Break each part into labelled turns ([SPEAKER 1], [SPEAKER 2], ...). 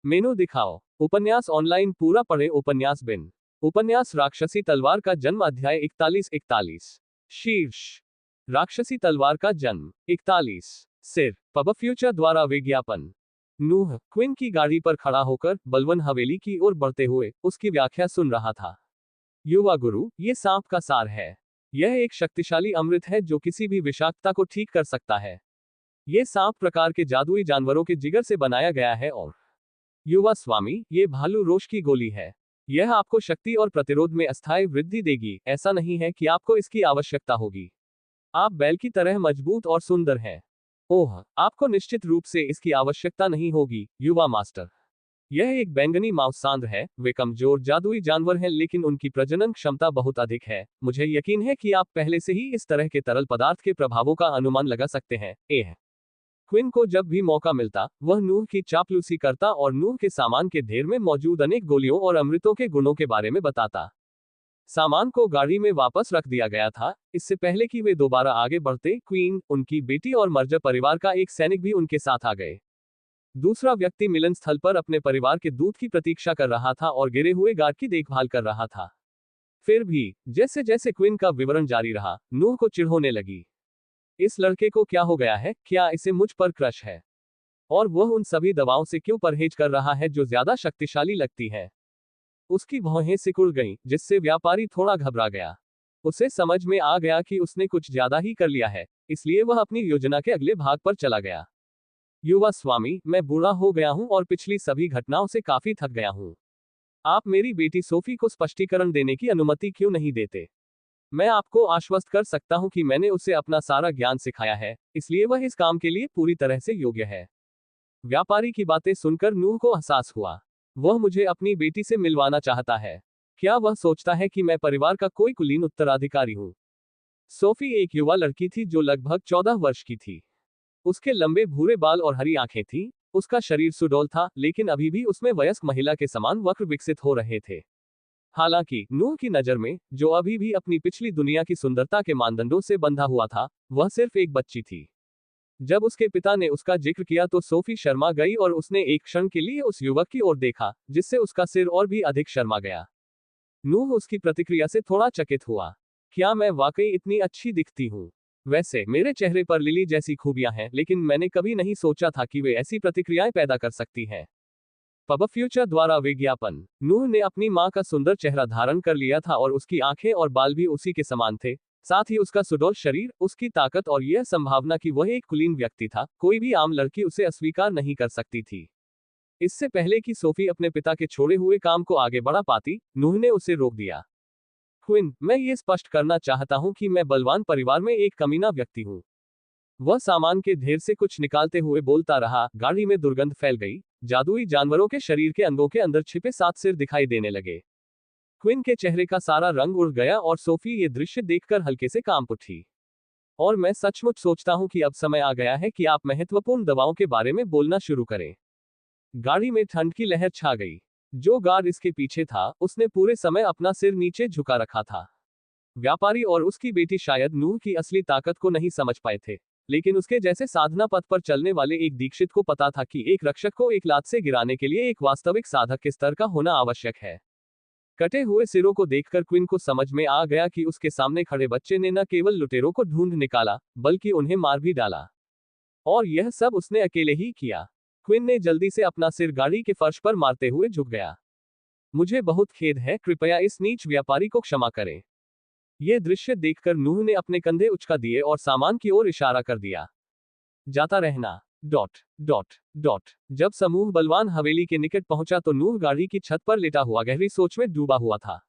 [SPEAKER 1] मेनू दिखाओ। उपन्यास ऑनलाइन पूरा पढ़े। उपन्यास बिन। उपन्यास राक्षसी तलवार का जन्म अध्याय 41-41। शीर्ष। राक्षसी तलवार का जन्म। 41। सिर। पब फ्यूचर द्वारा विज्ञापन। नूह क्विन की गाड़ी पर खड़ा होकर बलवन हवेली की ओर बढ़ते हुए उसकी व्याख्या सुन रहा था। युवा गुरु, ये सांप का सार है। यह एक शक्तिशाली अमृत है जो किसी भी विषाक्तता को ठीक कर सकता है। ये सांप प्रकार के जादुई जानवरों के जिगर से बनाया गया है। और युवा स्वामी, ये भालू रोश की गोली है। यह आपको शक्ति और प्रतिरोध में अस्थायी वृद्धि देगी। ऐसा नहीं है कि आपको इसकी आवश्यकता होगी। आप बैल की तरह मजबूत और सुंदर हैं। ओह, आपको निश्चित रूप से इसकी आवश्यकता नहीं होगी, युवा मास्टर। यह एक बैंगनी मांसांद्र है। वे कमजोर जादुई जानवर हैं लेकिन उनकी प्रजनन क्षमता बहुत अधिक है। मुझे यकीन है कि आप पहले से ही इस तरह के तरल पदार्थ के प्रभावों का अनुमान लगा सकते हैं। क्विन को जब भी मौका मिलता वह नूह की चापलूसी करता और नूह के सामान के ढेर में मौजूद अनेक गोलियों और अमृतों के गुणों के बारे में बताता। सामान को गाड़ी में वापस रख दिया गया था इससे पहले कि वे दोबारा आगे बढ़ते। क्वीन, उनकी बेटी और मर्जर परिवार का एक सैनिक भी उनके साथ आ गए। दूसरा व्यक्ति मिलन स्थल पर अपने परिवार के दूत की प्रतीक्षा कर रहा था और गिरे हुए गार्ड की देखभाल कर रहा था। फिर भी जैसे जैसे क्विन का विवरण जारी रहा, नूह को चिढ़ होने लगी। इस लड़के को क्या हो गया है? क्या इसे मुझ पर क्रश है? और वह उन सभी दवाओं से क्यों परहेज कर रहा है जो ज्यादा शक्तिशाली लगती है? उसकी भौहें सिकुड़ गईं, जिससे व्यापारी थोड़ा घबरा गया। उसे समझ में आ गया कि उसने कुछ ज्यादा ही कर लिया है, इसलिए वह अपनी योजना के अगले भाग पर चला गया। युवा स्वामी, मैं बूढ़ा हो गया हूं और पिछली सभी घटनाओं से काफी थक गया हूं। आप मेरी बेटी सोफी को स्पष्टीकरण देने की अनुमति क्यों नहीं देते? मैं आपको आश्वस्त कर सकता हूं कि मैंने उसे अपना सारा ज्ञान सिखाया है, इसलिए वह इस काम के लिए पूरी तरह से योग्य है। व्यापारी की बातें सुनकर नूह को एहसास हुआ। वह मुझे अपनी बेटी से मिलवाना चाहता है। क्या वह सोचता है कि मैं परिवार का कोई कुलीन उत्तराधिकारी हूं? सोफी एक युवा लड़की थी जो लगभग 14 वर्ष की थी। उसके लंबे भूरे बाल और हरी आंखें थीं। उसका शरीर सुडौल था, लेकिन अभी भी उसमें वयस्क महिला के समान वक्र विकसित हो रहे थे। हालांकि नूह की नजर में, जो अभी भी अपनी पिछली दुनिया की सुंदरता के मानदंडों से बंधा हुआ था, वह सिर्फ एक बच्ची थी। जब उसके पिता ने उसका जिक्र किया तो सोफी शर्मा गई और उसने एक क्षण के लिए उस युवक की ओर देखा, जिससे उसका सिर और भी अधिक शर्मा गया। नूह उसकी प्रतिक्रिया से थोड़ा चकित हुआ। क्या मैं वाकई इतनी अच्छी दिखती हूँ? वैसे मेरे चेहरे पर लिली जैसी खूबियां हैं, लेकिन मैंने कभी नहीं सोचा था कि वे ऐसी प्रतिक्रियाएं पैदा कर सकती हैं। पब फ्यूचर द्वारा विज्ञापन। नूह ने अपनी मां का सुंदर चेहरा धारण कर लिया था और उसकी आंखें और बाल भी उसी के समान थे। साथ ही उसका सुडौल शरीर, उसकी ताकत और यह संभावना कि वह एक कुलीन व्यक्ति था, कोई भी आम लड़की उसे अस्वीकार नहीं कर सकती थी। इससे पहले कि सोफी अपने पिता के छोड़े हुए काम को आगे बढ़ा पाती, नूह ने उसे रोक दिया। क्विन, मैं ये स्पष्ट करना चाहता हूं कि मैं बलवान परिवार में एक कमीना व्यक्ति हूं। वह सामान के ढेर से कुछ निकालते हुए बोलता रहा। गाड़ी में दुर्गंध फैल गई। जादुई जानवरों के शरीर के अंगों के अंदर छिपे 7 सिर दिखाई देने लगे। क्विन के चेहरे का सारा रंग उड़ गया और सोफी ये दृश्य देखकर हल्के से कांप उठी। और मैं सचमुच सोचता हूं कि अब समय आ गया है कि आप महत्वपूर्ण दवाओं के बारे में बोलना शुरू करें। गाड़ी में ठंड की लहर छा गई। जो गार्ड इसके पीछे था, उसने पूरे समय अपना सिर नीचे झुका रखा था। व्यापारी और उसकी बेटी शायद नूह की असली ताकत को नहीं समझ पाए थे, लेकिन उसके जैसे साधना पथ पर चलने वाले एक दीक्षित को पता था कि एक रक्षक को एक लात से गिराने के लिए एक वास्तविक साधक के स्तर का होना आवश्यक है। कटे हुए सिरों को देखकर क्विन को समझ में आ गया कि उसके सामने खड़े बच्चे ने न केवल लुटेरों को ढूंढ निकाला, बल्कि उन्हें मार भी डाला। और यह सब उसने अकेले ही किया। क्विन ने जल्दी से अपना सिर गाड़ी के फर्श पर मारते हुए झुक गया। मुझे बहुत खेद है, कृपया इस नीच व्यापारी को क्षमा करें। यह दृश्य देखकर नूह ने अपने कंधे उचका दिए और सामान की ओर इशारा कर दिया। जाता रहना। Dot dot dot. जब समूह बलवान हवेली के निकट पहुंचा तो नूह गाड़ी की छत पर लेटा हुआ गहरी सोच में डूबा हुआ था।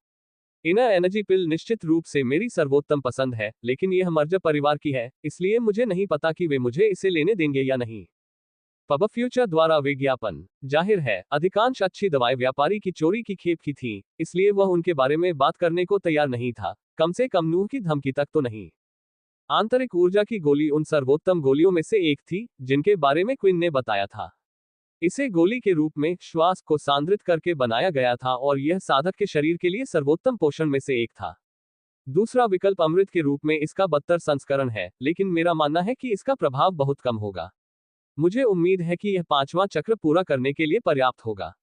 [SPEAKER 1] इनर एनर्जी पिल निश्चित रूप से मेरी सर्वोत्तम पसंद है, लेकिन यह मर्जर परिवार की है, इसलिए मुझे नहीं पता कि वे मुझे इसे लेने देंगे या नहीं। पब फ्यूचर द्वारा विज्ञापन। जाहिर है, अधिकांश अच्छी दवाएं व्यापारी की चोरी की खेप की थीं, इसलिए वह उनके बारे में बात करने को तैयार नहीं था, कम से कम नूह की धमकी तक तो नहीं। आंतरिक ऊर्जा की गोली उन सर्वोत्तम गोलियों में से एक थी, जिनके बारे में क्विन ने बताया था। इसे गोली के रूप में श्वास को सांद्रित करके बनाया गया था और यह साधक के शरीर के लिए सर्वोत्तम पोषण में से एक था। दूसरा विकल्प अमृत के रूप में इसका बदतर संस्करण है, लेकिन मेरा मानना है कि इसका प्रभाव बहुत कम होगा। मुझे उम्मीद है कि यह 5वां चक्र पूरा करने के लिए पर्याप्त होगा।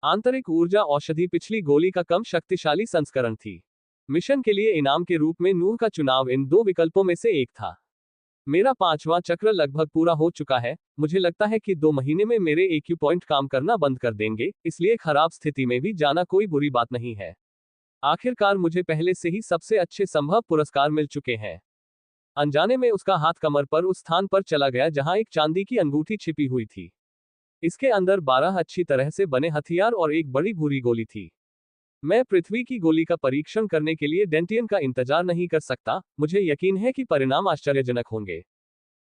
[SPEAKER 1] आंतरिक ऊर्जा औषधि पिछली गोली का कम शक्तिशाली संस्करण थी। मिशन के लिए इनाम के रूप में नूह का चुनाव इन 2 विकल्पों में से एक था। मेरा 5वां चक्र लगभग पूरा हो चुका है। मुझे लगता है कि 2 महीने में मेरे EQ पॉइंट काम करना बंद कर देंगे, इसलिए खराब स्थिति में भी जाना कोई बुरी बात नहीं है। आखिरकार मुझे पहले से ही सबसे अच्छे संभव पुरस्कार मिल चुके हैं। अनजाने में उसका हाथ कमर पर उस स्थान पर चला गया जहां एक चांदी की अंगूठी छिपी हुई थी। इसके अंदर 12 अच्छी तरह से बने हथियार और एक बड़ी भूरी गोली थी। मैं पृथ्वी की गोली का परीक्षण करने के लिए डेंटियन का इंतजार नहीं कर सकता। मुझे यकीन है कि परिणाम आश्चर्यजनक होंगे।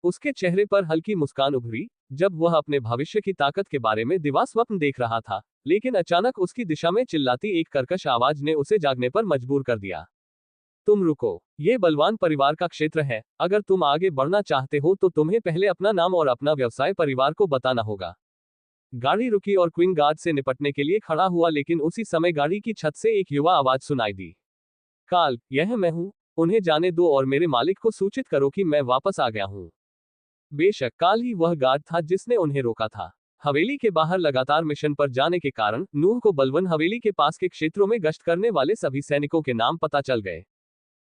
[SPEAKER 1] उसके चेहरे पर हल्की मुस्कान उभरी जब वह अपने भविष्य की ताकत के बारे में दिवास्वप्न देख रहा था, लेकिन अचानक उसकी दिशा में चिल्लाती एक कर्कश आवाज ने उसे जागने पर मजबूर कर दिया। तुम रुको, ये बलवान परिवार का क्षेत्र है। अगर तुम आगे बढ़ना चाहते हो तो तुम्हें पहले अपना नाम और अपना व्यवसाय परिवार को बताना होगा। गाड़ी रुकी और क्वीन गार्ड से निपटने के लिए खड़ा हुआ, लेकिन उसी समय गाड़ी की छत से एक युवा आवाज सुनाई दी। काल, यह मैं हूं। उन्हें जाने दो और मेरे मालिक को सूचित करो कि मैं वापस आ गया हूं। बेशक काल ही वह गार्ड था जिसने उन्हें रोका था। हवेली के बाहर लगातार मिशन पर जाने के कारण नूह को बलवन हवेली के पास के क्षेत्रों में गश्त करने वाले सभी सैनिकों के नाम पता चल गए।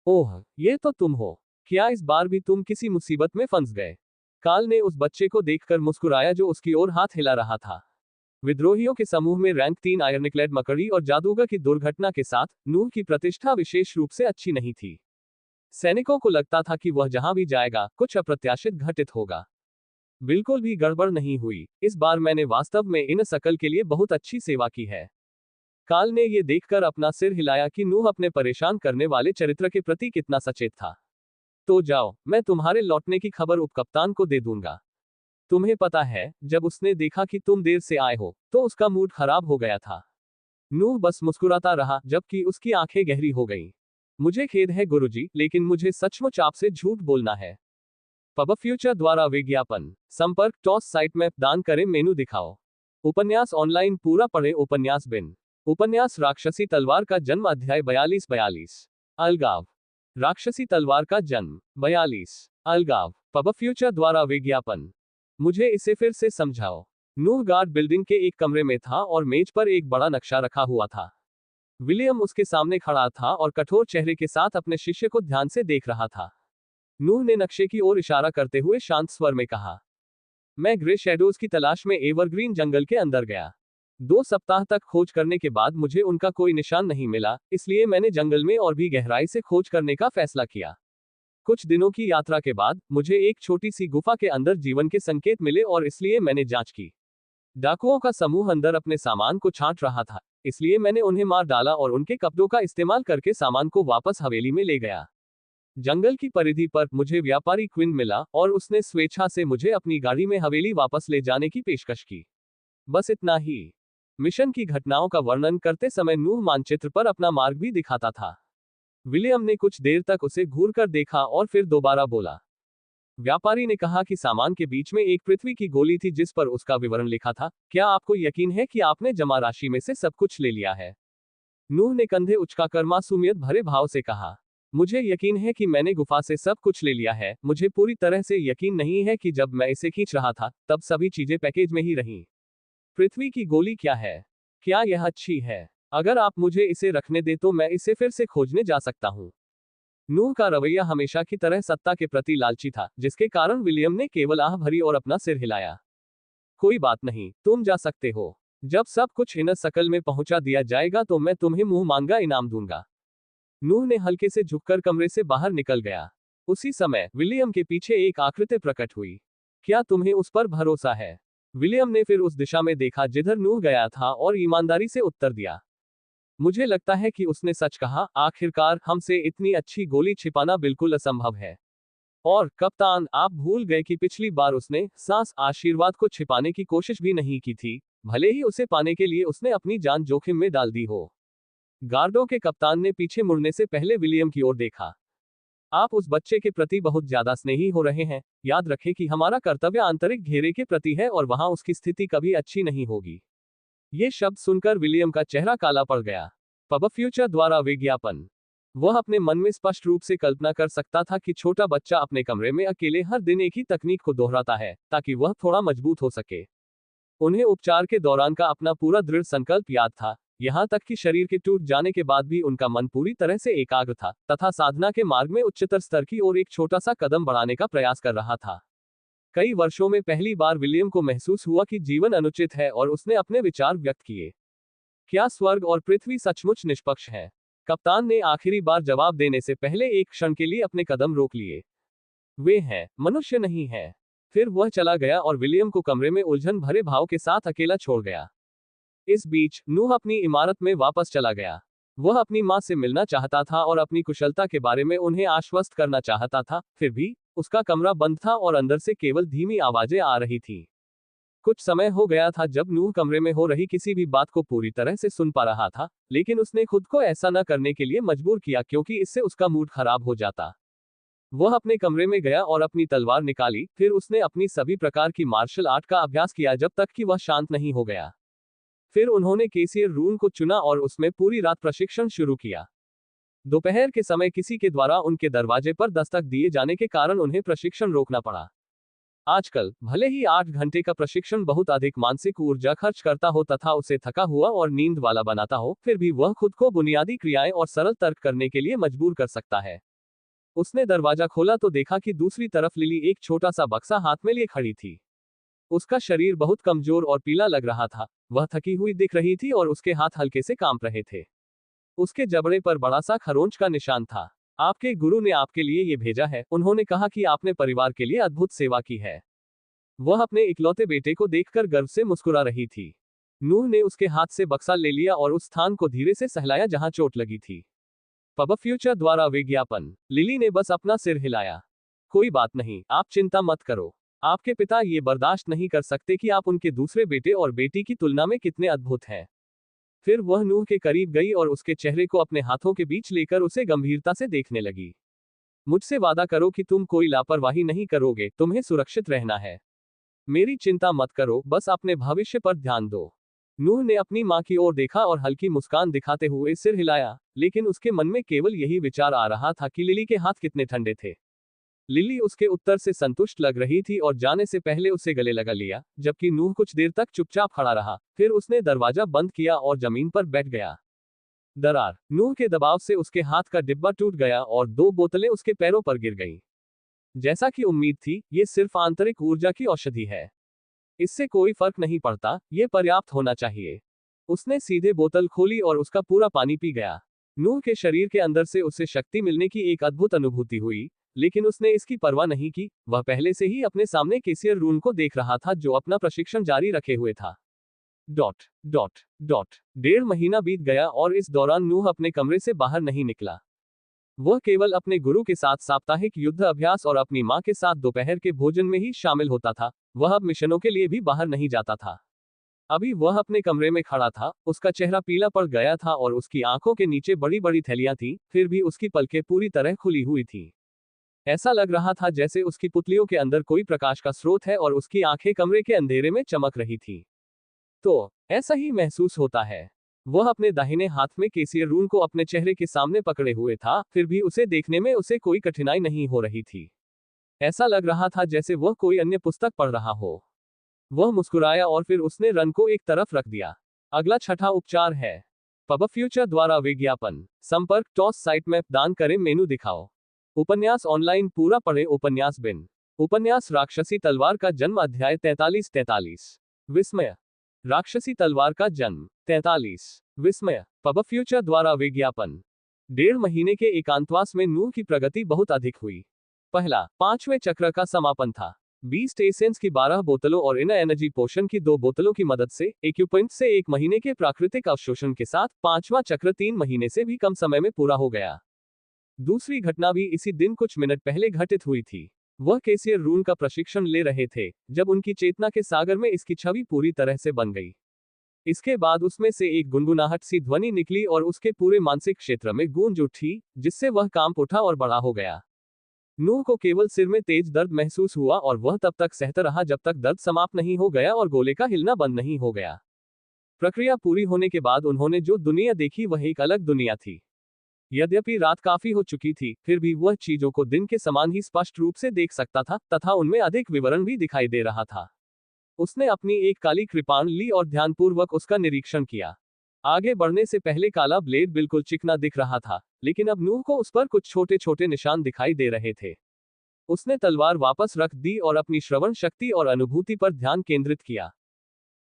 [SPEAKER 1] ओह, ये तो तुम हो। क्या इस बार भी तुम किसी मुसीबत में फंस गए? काल ने उस बच्चे को देखकर मुस्कुराया जो उसकी ओर हाथ हिला रहा था। विद्रोहियों के समूह में रैंक 3 आयरनक्लेड मकड़ी और जादूगर की दुर्घटना के साथ नूह की प्रतिष्ठा विशेष रूप से अच्छी नहीं थी। सैनिकों को लगता था कि वह जहां भी जाएगा कुछ अप्रत्याशित घटित होगा। बिल्कुल भी गड़बड़ नहीं हुई। इस बार मैंने वास्तव में इन सकल के लिए बहुत अच्छी सेवा की है। काल ने यह देखकर अपना सिर हिलाया कि नूह अपने परेशान करने वाले चरित्र के प्रति कितना सचेत था। तो जाओ, मैं तुम्हारे लौटने की खबर उपकप्तान को दे दूंगा। तुम्हें पता है, जब उसने देखा कि तुम देर से आए हो तो उसका मूड खराब हो गया था। नूह बस मुस्कुराता रहा जबकि उसकी आंखें गहरी हो गईं। मुझे खेद है गुरुजी, लेकिन मुझे सचमुच आपसे झूठ बोलना है। पब फ्यूचर द्वारा विज्ञापन संपर्क टॉस साइट मैप दान करें मेनू दिखाओ। उपन्यास ऑनलाइन पूरा पढ़े। उपन्यास बिन उपन्यास राक्षसी तलवार का जन्म अध्याय 42-42 अलगाव। राक्षसी तलवार का जन्म 42 अलगाव। पब फ्यूचर द्वारा विज्ञापन। मुझे इसे फिर से समझाओ। नूह गार्ड बिल्डिंग के एक कमरे में था और मेज पर एक बड़ा नक्शा रखा हुआ था। विलियम उसके सामने खड़ा था और कठोर चेहरे के साथ अपने शिष्य को ध्यान से देख रहा था। नूह ने नक्शे की ओर इशारा करते हुए शांत स्वर में कहा, मैं ग्रे शैडोज की तलाश में एवरग्रीन जंगल के अंदर गया। 2 सप्ताह तक खोज करने के बाद मुझे उनका कोई निशान नहीं मिला, इसलिए मैंने जंगल में और भी गहराई से खोज करने का फैसला किया। कुछ दिनों की यात्रा के बाद मुझे एक छोटी सी गुफा के अंदर जीवन के संकेत मिले और इसलिए मैंने जांच की। डाकुओं का समूह अंदर अपने सामान को छांट रहा था, इसलिए मैंने उन्हें मार डाला और उनके कपड़ों का इस्तेमाल करके सामान को वापस हवेली में ले गया। जंगल की परिधि पर मुझे व्यापारी क्विन मिला और उसने स्वेच्छा से मुझे अपनी गाड़ी में हवेली वापस ले जाने की पेशकश की। बस इतना ही। मिशन की घटनाओं का वर्णन करते समय नूह मानचित्र पर अपना मार्ग भी दिखाता था। विलियम ने कुछ देर तक उसे घूरकर देखा और फिर दोबारा बोला। व्यापारी ने कहा कि सामान के बीच में एक पृथ्वी की गोली थी जिस पर उसका विवरण लिखा था। क्या आपको यकीन है कि आपने जमा राशि में से सब कुछ ले लिया है? नूह ने कंधे उचकाकर मासूमियत भरे भाव से कहा, मुझे यकीन है कि मैंने गुफा से सब कुछ ले लिया है। मुझे पूरी तरह से यकीन नहीं है कि जब मैं इसे खींच रहा था तब सभी चीजें पैकेज में ही रहीं। पृथ्वी की गोली क्या है? क्या यह अच्छी है? अगर आप मुझे इसे रखने दे तो मैं इसे फिर से खोजने जा सकता हूं। नूह का रवैया हमेशा की तरह सत्ता के प्रति लालची था, जिसके कारण विलियम ने केवल आह भरी और अपना सिर हिलाया। कोई बात नहीं, तुम जा सकते हो। जब सब कुछ इन सकल में पहुंचा दिया जाएगा तो मैं तुम्हें मुंह मांगा इनाम दूंगा। नूह ने हल्के से झुककर कमरे से बाहर निकल गया। उसी समय विलियम के पीछे एक आकृति प्रकट हुई। क्या तुम्हें उस पर भरोसा है? विलियम ने फिर उस दिशा में देखा जिधर नूह गया था और ईमानदारी से उत्तर दिया, मुझे लगता है कि उसने सच कहा। आखिरकार हमसे इतनी अच्छी गोली छिपाना बिल्कुल असंभव है। और कप्तान, आप भूल गए कि पिछली बार उसने सांस आशीर्वाद को छिपाने की कोशिश भी नहीं की थी, भले ही उसे पाने के लिए उसने अपनी जान जोखिम में डाल दी हो। गार्डों के कप्तान ने पीछे मुड़ने से पहले विलियम की ओर देखा। आप उस बच्चे के प्रति बहुत ज्यादा स्नेही हो रहे हैं। याद रखें कि हमारा कर्तव्य आंतरिक घेरे के प्रति है और वहां उसकी स्थिति कभी अच्छी नहीं होगी। ये शब्द सुनकर विलियम का चेहरा काला पड़ गया। पब फ्यूचर द्वारा विज्ञापन। वह अपने मन में स्पष्ट रूप से कल्पना कर सकता था कि छोटा बच्चा अपने कमरे में अकेले हर दिन एक ही तकनीक को दोहराता है ताकि वह थोड़ा मजबूत हो सके। उन्हें उपचार के दौरान का अपना पूरा दृढ़ संकल्प याद था, यहाँ तक कि शरीर के टूट जाने के बाद भी उनका मन पूरी तरह से एकाग्र था तथा साधना के मार्ग में उच्चतर स्तर की ओर एक छोटा सा कदम बढ़ाने का प्रयास कर रहा था। कई वर्षों में पहली बार विलियम को महसूस हुआ कि जीवन अनुचित है और उसने अपने विचार व्यक्त किए। क्या स्वर्ग और पृथ्वी सचमुच निष्पक्ष है? कप्तान ने आखिरी बार जवाब देने से पहले एक क्षण के लिए अपने कदम रोक लिए। वे हैं, मनुष्य नहीं है। फिर वह चला गया और विलियम को कमरे में उलझन भरे भाव के साथ अकेला छोड़ गया। इस बीच नूह अपनी इमारत में वापस चला गया। वह अपनी मां से मिलना चाहता था और अपनी कुशलता के बारे में उन्हें आश्वस्त करना चाहता था, फिर भी उसका कमरा बंद था और अंदर से केवल धीमी आवाजें आ रही थीं। कुछ समय हो गया था जब नूह कमरे में हो रही किसी भी बात को पूरी तरह से सुन पा रहा था, लेकिन उसने खुद को ऐसा न करने के लिए मजबूर किया क्योंकि इससे उसका मूड खराब हो जाता। वह अपने कमरे में गया और अपनी तलवार निकाली, फिर उसने अपनी सभी प्रकार की मार्शल आर्ट का अभ्यास किया जब तक कि वह शांत नहीं हो गया। फिर उन्होंने केसियर रूम को चुना और उसमें पूरी रात प्रशिक्षण शुरू किया। दोपहर के समय किसी के द्वारा उनके दरवाजे पर दस्तक दिए जाने के कारण उन्हें प्रशिक्षण रोकना पड़ा। आजकल भले ही 8 घंटे का प्रशिक्षण बहुत अधिक मानसिक ऊर्जा खर्च करता हो तथा उसे थका हुआ और नींद वाला बनाता हो, फिर भी वह खुद को बुनियादी क्रियाएं और सरल तर्क करने के लिए मजबूर कर सकता है। उसने दरवाजा खोला तो देखा कि दूसरी तरफ लिली एक छोटा सा बक्सा हाथ में लिए खड़ी थी। उसका शरीर बहुत कमजोर और पीला लग रहा था, वह थकी हुई दिख रही थी और उसके हाथ हल्के से कांप रहे थे। उसके जबड़े पर बड़ा सा खरोंच का निशान था। आपके गुरु ने आपके लिए ये भेजा है, उन्होंने कहा कि आपने परिवार के लिए अद्भुत सेवा की है। वह अपने इकलौते बेटे को देखकर गर्व से मुस्कुरा रही थी। नूह ने उसके हाथ से बक्सा ले लिया और उस स्थान को धीरे से सहलाया जहां चोट लगी थी। पब फ्यूचर द्वारा विज्ञापन। लिली ने बस अपना सिर हिलाया। कोई बात नहीं, आप चिंता मत करो। आपके पिता ये बर्दाश्त नहीं कर सकते कि आप उनके दूसरे बेटे और बेटी की तुलना में कितने अद्भुत हैं। फिर वह नूह के करीब गई और उसके चेहरे को अपने हाथों के बीच लेकर उसे गंभीरता से देखने लगी। मुझसे वादा करो कि तुम कोई लापरवाही नहीं करोगे, तुम्हें सुरक्षित रहना है। मेरी चिंता मत करो, बस अपने भविष्य पर ध्यान दो। नूह ने अपनी मां की ओर देखा और हल्की मुस्कान दिखाते हुए सिर हिलाया, लेकिन उसके मन में केवल यही विचार आ रहा था कि लिली के हाथ कितने ठंडे थे। लिली उसके उत्तर से संतुष्ट लग रही थी और जाने से पहले उसे गले लगा लिया, जबकि नूह कुछ देर तक चुपचाप खड़ा रहा, फिर उसने दरवाजा बंद किया और जमीन पर बैठ गया। दरार। नूह के दबाव से उसके हाथ का डिब्बा टूट गया और 2 बोतलें उसके पैरों पर गिर गईं। जैसा कि उम्मीद थी, ये सिर्फ आंतरिक ऊर्जा की औषधि है। इससे कोई फर्क नहीं पड़ता, ये पर्याप्त होना चाहिए। उसने सीधे बोतल खोली और उसका पूरा पानी पी गया। नूह के शरीर के अंदर से उसे शक्ति मिलने की एक अद्भुत अनुभूति हुई, लेकिन उसने इसकी परवाह नहीं की। वह पहले से ही अपने सामने केसियर रूम को देख रहा था जो अपना प्रशिक्षण जारी रखे हुए था। डॉट डॉट डॉट 1.5 महीना बीत गया और इस दौरान नूह अपने कमरे से बाहर नहीं निकला। वह केवल अपने गुरु के साथ साप्ताहिक युद्ध अभ्यास और अपनी मां के साथ दोपहर के भोजन में ही शामिल होता था। वह अब मिशनों के लिए भी बाहर नहीं जाता था। अभी वह अपने कमरे में खड़ा था, उसका चेहरा पीला पड़ गया था और उसकी आंखों के नीचे बड़ी बड़ी थैलियां थीं, फिर भी उसकी पलकें पूरी तरह खुली हुई थीं। ऐसा लग रहा था जैसे उसकी पुतलियों के अंदर कोई प्रकाश का स्रोत है और उसकी आंखें कमरे के अंधेरे में चमक रही थी। तो ऐसा ही महसूस होता है। वह अपने दाहिने हाथ में केसियर रूम को अपने चेहरे के सामने पकड़े हुए था, फिर भी उसे देखने में उसे कोई कठिनाई नहीं हो रही थी। ऐसा लग रहा था जैसे वह कोई अन्य पुस्तक पढ़ रहा हो। वह मुस्कुराया और फिर उसने रन को एक तरफ रख दिया। अगला छठा उपचार है। पब फ्यूचर द्वारा विज्ञापन। संपर्क टॉस साइट मैप दान करें मेनू दिखाओ। उपन्यास ऑनलाइन पूरा पढ़े उपन्यास बिन। उपन्यास राक्षसी तलवार का जन्म अध्याय 43-43। विस्मय। राक्षसी तलवार का जन्म 43। विस्मय। पब फ्यूचर द्वारा विज्ञापन। 1.5 महीने के एकांतवास में नूह की प्रगति बहुत अधिक हुई। पहला 5वें चक्र का समापन था। 20 एसेंस की 12 बोतलों और इनर एनर्जी पोशन की 2 बोतलों की मदद से इक्विपमेंट से 1 महीने के प्राकृतिक अवशोषण के साथ 5वां चक्र 3 महीने से भी कम समय में पूरा हो गया। दूसरी घटना भी इसी दिन कुछ मिनट पहले घटित हुई थी। वह केसियर रूम का प्रशिक्षण ले रहे थे जब उनकी चेतना के सागर में इसकी छवि पूरी तरह से बन गई। इसके बाद उसमें से एक गुनगुनाहट सी ध्वनि निकली और उसके पूरे मानसिक क्षेत्र में गूंज उठी, जिससे वह कांप उठा और बड़ा हो गया। नूह को केवल सिर में तेज दर्द महसूस हुआ और वह तब तक सहता रहा जब तक दर्द समाप्त नहीं हो गया और गोले का हिलना बंद नहीं हो गया। प्रक्रिया पूरी होने के बाद उन्होंने जो दुनिया देखी वह एक अलग दुनिया थी। यद्यपि रात काफी हो चुकी थी, फिर भी वह चीजों को दिन के समान ही स्पष्ट रूप से देख सकता था, तथा उनमें अधिक विवरण भी दिखाई दे रहा था। उसने अपनी एक काली कृपाण ली और ध्यानपूर्वक उसका निरीक्षण किया। आगे बढ़ने से पहले काला ब्लेड बिल्कुल चिकना दिख रहा था, लेकिन अब नूह को उस पर कुछ छोटे छोटे निशान दिखाई दे रहे थे। उसने तलवार वापस रख दी और अपनी श्रवण शक्ति और अनुभूति पर ध्यान केंद्रित किया।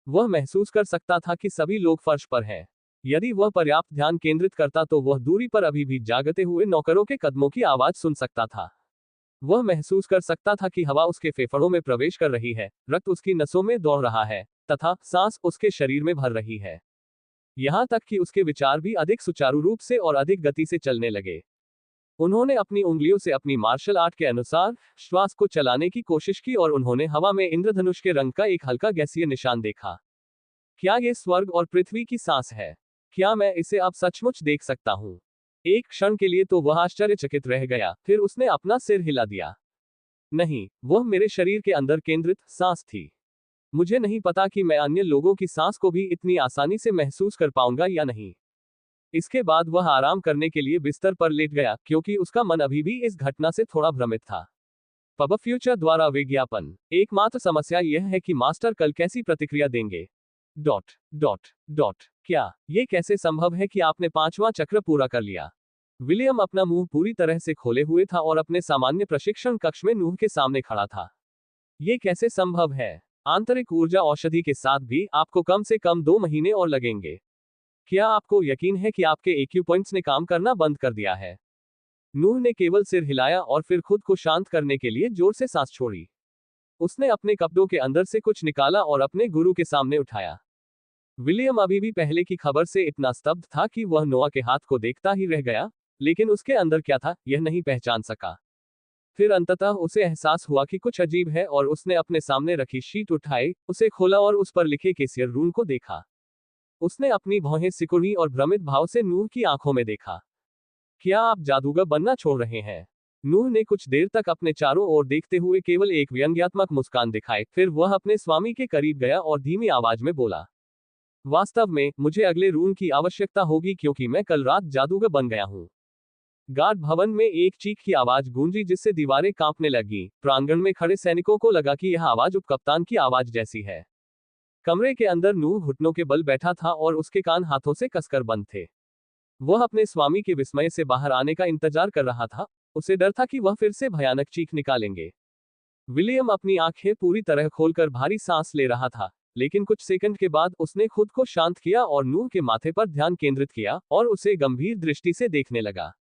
[SPEAKER 1] वह महसूस कर सकता था कि सभी लोग फर्श पर हैं। यदि वह पर्याप्त ध्यान केंद्रित करता तो वह दूरी पर अभी भी जागते हुए नौकरों के कदमों की आवाज सुन सकता था। वह महसूस कर सकता था कि हवा उसके फेफड़ों में प्रवेश कर रही है, रक्त उसकी नसों में दौड़ रहा है, तथा सांस उसके शरीर में भर रही है। यहां तक कि उसके विचार भी अधिक सुचारू रूप से और अधिक गति से चलने लगे। उन्होंने अपनी उंगलियों से अपनी मार्शल आर्ट के अनुसार श्वास को चलाने की कोशिश की और उन्होंने हवा में इंद्रधनुष के रंग का एक हल्का गैसीय निशान देखा। क्या यह स्वर्ग और पृथ्वी की सांस है? क्या मैं इसे अब सचमुच देख सकता हूं? एक क्षण के लिए तो वह आश्चर्यचकित रह गया, फिर उसने अपना सिर हिला दिया। नहीं, वह मेरे शरीर के अंदर केंद्रित सांस थी। मुझे नहीं पता कि मैं अन्य लोगों की सांस को भी इतनी आसानी से महसूस कर पाऊंगा या नहीं। इसके बाद वह आराम करने के लिए बिस्तर पर लेट गया, क्योंकि उसका मन अभी भी इस घटना से थोड़ा भ्रमित था। पब फ्यूचर द्वारा विज्ञापन। एकमात्र समस्या यह है कि मास्टर कल कैसी प्रतिक्रिया देंगे। डॉट डॉट डॉट क्या ये कैसे संभव है कि आपने 5वां चक्र पूरा कर लिया? विलियम अपना मुंह पूरी तरह से खोले हुए था और अपने सामान्य प्रशिक्षण कक्ष में नूह के सामने खड़ा था। ये कैसे संभव है? आंतरिक ऊर्जा औषधि के साथ भी आपको कम से कम 2 महीने और लगेंगे। क्या आपको यकीन है कि आपके EQ पॉइंट्स ने काम करना बंद कर दिया है? नूह ने केवल सिर हिलाया और फिर खुद को शांत करने के लिए जोर से सांस छोड़ी। उसने अपने कपड़ों के अंदर से कुछ निकाला और अपने गुरु के सामने उठाया। विलियम अभी भी पहले की खबर से इतना स्तब्ध था कि वह नोआ के हाथ को देखता ही रह गया, लेकिन उसके अंदर क्या था यह नहीं पहचान सका। फिर अंततः उसे एहसास हुआ कि कुछ अजीब है और उसने अपने सामने रखी शीट उठाई, उसे खोला और उस पर लिखे केसियर रून को देखा। उसने अपनी भौहें सिकुड़ी और भ्रमित भाव से नूह की आंखों में देखा। क्या आप जादूगर बनना छोड़ रहे हैं? नूह ने कुछ देर तक अपने चारों ओर देखते हुए केवल एक व्यंग्यात्मक मुस्कान दिखाई, फिर वह अपने स्वामी के करीब गया और धीमी आवाज में बोला, वास्तव में मुझे अगले रून की आवश्यकता होगी क्योंकि मैं कल रात जादूगर बन गया हूं। गार्ड भवन में एक चीख की आवाज गूंजी जिससे दीवारें कांपने लगी। प्रांगण में खड़े सैनिकों को लगा कि यह आवाज उपकप्तान की आवाज जैसी है। कमरे के अंदर नूह घुटनों के बल बैठा था और उसके कान हाथों से कसकर बंद थे। वह अपने स्वामी के विस्मय से बाहर आने का इंतजार कर रहा था। उसे डर था कि वह फिर से भयानक चीख निकालेंगे। विलियम अपनी आंखें पूरी तरह खोलकर भारी सांस ले रहा था, लेकिन कुछ सेकंड के बाद उसने खुद को शांत किया और नूह के माथे पर ध्यान केंद्रित किया और उसे गंभीर दृष्टि से देखने लगा।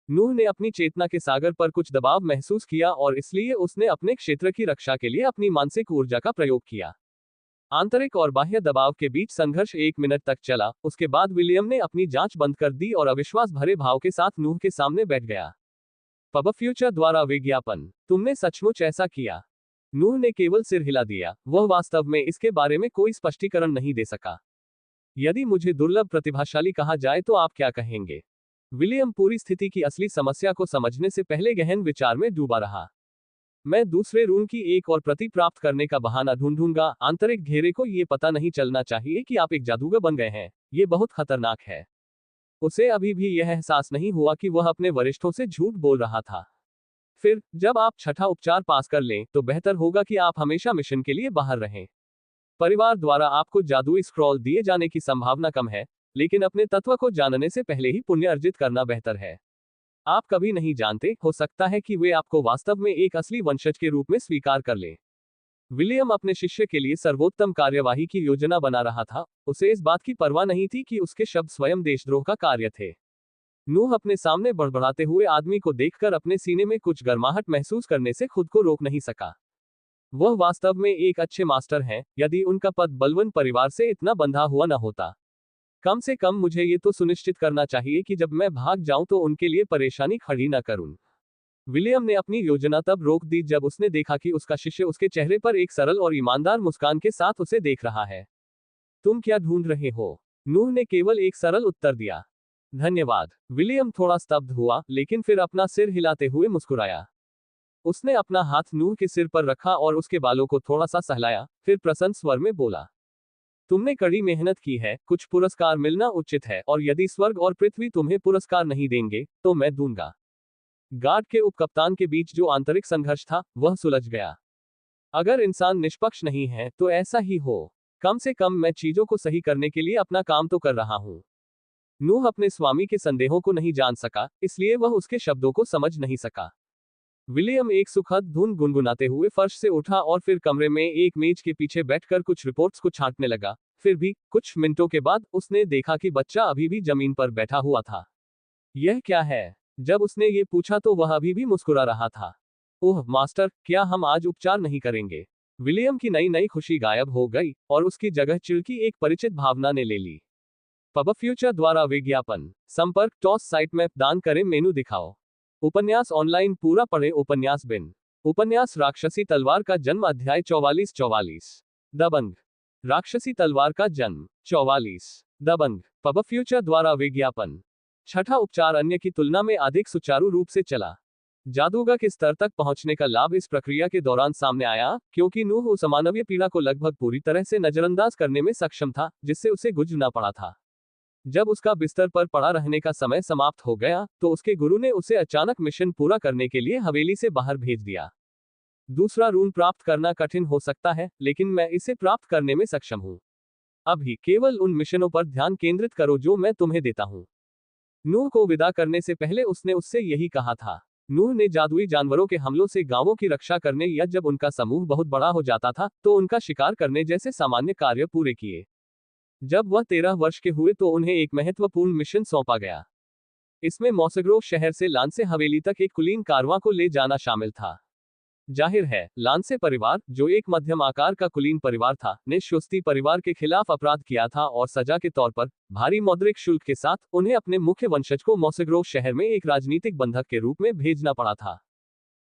[SPEAKER 1] नूह ने अपनी चेतना के सागर पर कुछ दबाव महसूस किया और इसलिए उसने अपने क्षेत्र की रक्षा के लिए अपनी मानसिक ऊर्जा का प्रयोग किया। आंतरिक और बाह्य दबाव के बीच संघर्ष 1 मिनट तक चला। उसके बाद विलियम ने अपनी जांच बंद कर दी और अविश्वास भरे भाव के साथ नूह के सामने बैठ गया। पब फ्यूचर द्वारा विज्ञापन। तुमने सचमुच ऐसा किया? नूह ने केवल सिर हिला दिया। वह वास्तव में इसके बारे में कोई स्पष्टीकरण नहीं दे सका। यदि मुझे दुर्लभ प्रतिभाशाली कहा जाए तो आप क्या कहेंगे? विलियम पूरी स्थिति की असली समस्या को समझने से पहले गहन विचार में डूबा रहा। मैं दूसरे रून की एक और प्रति प्राप्त करने का बहाना ढूंढूंगा। आंतरिक घेरे को ये पता नहीं चलना चाहिए कि आप एक जादूगर बन गए हैं। ये बहुत खतरनाक है। उसे अभी भी यह एहसास नहीं हुआ कि वह अपने वरिष्ठों से झूठ बोल रहा था। फिर जब आप छठा उपचार पास कर लें तो बेहतर होगा कि आप हमेशा मिशन के लिए बाहर रहें। परिवार द्वारा आपको जादुई स्क्रॉल दिए जाने की संभावना कम है, लेकिन अपने तत्व को जानने से पहले ही पुण्य अर्जित करना बेहतर है। आप कभी नहीं जानते, हो सकता है कि वे आपको वास्तव में एक असली वंशज के रूप में स्वीकार कर लें। विलियम अपने शिष्य के लिए सर्वोत्तम कार्यवाही की योजना बना रहा था। उसे इस बात की परवाह नहीं थी कि उसके शब्द स्वयं देशद्रोह का कार्य थे। नूह अपने सामने बड़बड़ाते हुए आदमी को देखकर अपने सीने में कुछ गर्माहट महसूस करने से खुद को रोक नहीं सका। वह वास्तव में एक अच्छे मास्टर हैं, यदि उनका पद बलवान परिवार से इतना बंधा हुआ न होता। कम से कम मुझे ये तो सुनिश्चित करना चाहिए कि जब मैं भाग जाऊं तो उनके लिए परेशानी खड़ी न करूं। विलियम ने अपनी योजना तब रोक दी जब उसने देखा कि उसका शिष्य उसके चेहरे पर एक सरल और ईमानदार मुस्कान के साथ उसे देख रहा है। तुम क्या ढूंढ रहे हो? नूह ने केवल एक सरल उत्तर दिया, धन्यवाद। विलियम थोड़ा स्तब्ध हुआ, लेकिन फिर अपना सिर हिलाते हुए मुस्कुराया। उसने अपना हाथ नूह के सिर पर रखा और उसके बालों को थोड़ा सा सहलाया, फिर प्रसन्न स्वर में बोला, तुमने कड़ी मेहनत की है, कुछ पुरस्कार मिलना उचित है, और यदि स्वर्ग और पृथ्वी तुम्हें पुरस्कार नहीं देंगे तो मैं दूंगा। गार्ड के उपकप्तान के बीच जो आंतरिक संघर्ष था वह सुलझ गया। अगर इंसान निष्पक्ष नहीं है तो ऐसा ही हो। कम से कम मैं चीजों को सही करने के लिए अपना काम तो कर रहा हूं। नूह अपने स्वामी के संदेहों को नहीं जान सका, इसलिए वह उसके शब्दों को समझ नहीं सका। विलियम एक सुखद धुन गुनगुनाते हुए फर्श से उठा और फिर कमरे में एक मेज के पीछे बैठकर कुछ रिपोर्ट्स को छांटने लगा। फिर भी कुछ मिनटों के बाद उसने देखा कि बच्चा अभी भी जमीन पर बैठा हुआ था। यह क्या है? जब उसने ये पूछा तो वह अभी भी मुस्कुरा रहा था। ओह मास्टर, क्या हम आज उपचार नहीं करेंगे? विलियम की नई नई खुशी गायब हो गई और उसकी जगह चिढ़ एक परिचित भावना ने ले ली। पब फ्यूचर द्वारा विज्ञापन। संपर्क टॉस साइट मैप दान करें मेनू दिखाओ। उपन्यास ऑनलाइन पूरा पढ़े उपन्यास बिन। उपन्यास राक्षसी तलवार का जन्म अध्याय 44 दबंग। राक्षसी तलवार का जन्म 44 दबंग। पब फ्यूचर द्वारा विज्ञापन। छठा उपचार अन्य की तुलना में अधिक सुचारू रूप से चला। जादूगर के स्तर तक पहुंचने का लाभ इस प्रक्रिया के दौरान सामने आया, क्योंकि नूह उस अमानवीय पीड़ा को लगभग पूरी तरह से नजरअंदाज करने में सक्षम था जिससे उसे गुजरना पड़ा था। जब उसका बिस्तर पर पड़ा रहने का समय समाप्त हो गया तो उसके गुरु ने उसे अचानक मिशन पूरा करने के लिए हवेली से बाहर भेज दिया। दूसरा रून प्राप्त करना कठिन हो सकता है, लेकिन मैं इसे प्राप्त करने में सक्षम हूं। अभी केवल उन मिशनों पर ध्यान केंद्रित करो जो मैं तुम्हें देता हूं। नूह को विदा करने से पहले उसने उससे यही कहा था। नूह ने जादुई जानवरों के हमलों से गांवों की रक्षा करने या जब उनका समूह बहुत बड़ा हो जाता था तो उनका शिकार करने जैसे सामान्य कार्य पूरे किए। जब वह 13 वर्ष के हुए तो उन्हें एक महत्वपूर्ण मिशन सौंपा गया। इसमें मॉसग्रोव शहर से लांसे हवेली तक एक कुलीन कारवां को ले जाना शामिल था। जाहिर है, लांसे परिवार, जो एक मध्यम आकार का कुलीन परिवार था, ने श्योस्ती परिवार के खिलाफ अपराध किया था और सजा के तौर पर भारी मौद्रिक शुल्क के साथ उन्हें अपने मुख्य वंशज को मॉसग्रोव शहर में एक राजनीतिक बंधक के रूप में भेजना पड़ा था।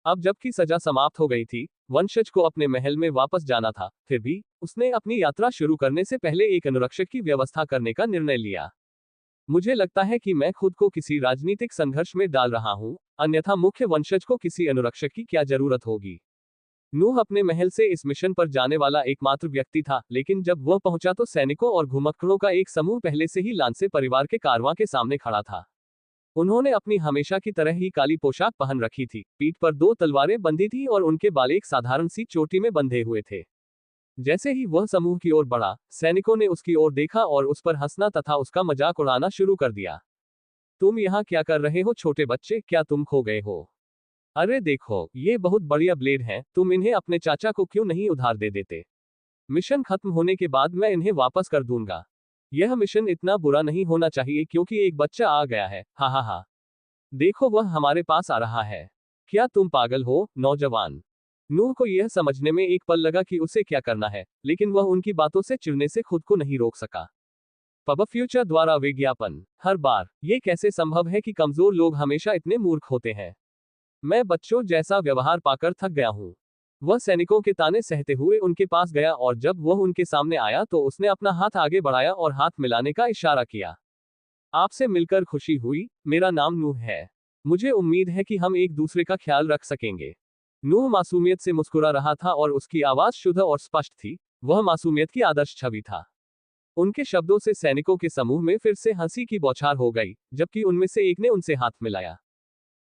[SPEAKER 1] अब जबकि सजा समाप्त हो गई थी, वंशज को अपने महल में वापस जाना था। फिर भी उसने अपनी यात्रा शुरू करने से पहले एक अनुरक्षक की व्यवस्था करने का निर्णय लिया। मुझे लगता है कि मैं खुद को किसी राजनीतिक संघर्ष में डाल रहा हूं, अन्यथा मुख्य वंशज को किसी अनुरक्षक की क्या जरूरत होगी। नूह अपने महल से इस मिशन पर जाने वाला एकमात्र व्यक्ति था, लेकिन जब वह पहुंचा तो सैनिकों और घुमक्कड़ों का एक समूह पहले से ही लांसे परिवार के कारवां के सामने खड़ा था। उन्होंने अपनी हमेशा की तरह ही काली पोशाक पहन रखी थी, पीठ पर 2 तलवारें बंधी थी और उनके बाल एक साधारण सी चोटी में बंधे हुए थे। जैसे ही वह समूह की ओर बढ़ा, सैनिकों ने उसकी ओर देखा और उस पर हंसना तथा उसका मजाक उड़ाना शुरू कर दिया। तुम यहाँ क्या कर रहे हो छोटे बच्चे, क्या तुम खो गए हो? अरे देखो, ये बहुत बढ़िया ब्लेड हैं, तुम इन्हें अपने चाचा को क्यों नहीं उधार दे देते? मिशन खत्म होने के बाद मैं इन्हें वापस कर दूंगा। यह मिशन इतना बुरा नहीं होना चाहिए क्योंकि एक बच्चा आ गया है, हा हा हा। देखो वह हमारे पास आ रहा है। क्या तुम पागल हो, नौजवान? नूह को यह समझने में एक पल लगा कि उसे क्या करना है, लेकिन वह उनकी बातों से चिढ़ने से खुद को नहीं रोक सका। पब फ्यूचर द्वारा विज्ञापन। हर बार, ये कैसे संभव है कि कमजोर लोग हमेशा इतने मूर्ख होते हैं? मैं बच्चों जैसा व्यवहार पाकर थक गया हूं। वह सैनिकों के ताने सहते हुए उनके पास गया और जब वह उनके सामने आया तो उसने अपना हाथ आगे बढ़ाया और हाथ मिलाने का इशारा किया। आपसे मिलकर खुशी हुई, मेरा नाम नूह है। मुझे उम्मीद है कि हम एक दूसरे का ख्याल रख सकेंगे। नूह मासूमियत से मुस्कुरा रहा था और उसकी आवाज शुद्ध और स्पष्ट थी। वह मासूमियत की आदर्श छवि था। उनके शब्दों से सैनिकों के समूह में फिर से हंसी की बौछार हो गई, जबकि उनमें से एक ने उनसे हाथ मिलाया।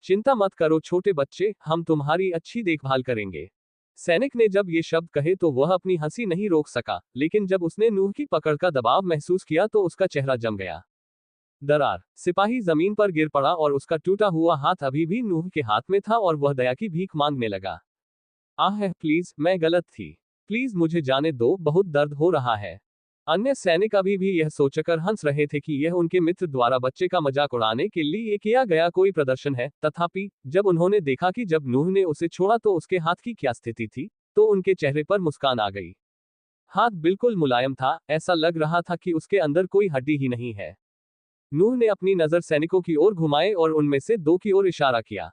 [SPEAKER 1] चिंता मत करो छोटे बच्चे, हम तुम्हारी अच्छी देखभाल करेंगे। सैनिक ने जब ये शब्द कहे तो वह अपनी हंसी नहीं रोक सका, लेकिन जब उसने नूह की पकड़ का दबाव महसूस किया तो उसका चेहरा जम गया। दरार। सिपाही जमीन पर गिर पड़ा और उसका टूटा हुआ हाथ अभी भी नूह के हाथ में था और वह दया की भीख मांगने लगा। आह प्लीज, मैं गलत थी। प्लीज मुझे जाने दो, बहुत दर्द हो रहा है। अन्य सैनिक अभी भी यह सोचकर हंस रहे थे कि यह उनके मित्र द्वारा बच्चे का मजाक उड़ाने के लिए किया गया कोई प्रदर्शन है। तथापि जब उन्होंने देखा कि जब नूह ने उसे छोड़ा तो उसके हाथ की क्या स्थिति थी, तो उनके चेहरे पर मुस्कान आ गई। हाथ बिल्कुल मुलायम था, ऐसा लग रहा था कि उसके अंदर कोई हड्डी ही नहीं है। नूह ने अपनी नजर सैनिकों की ओर घुमाए और उनमें से 2 की ओर इशारा किया।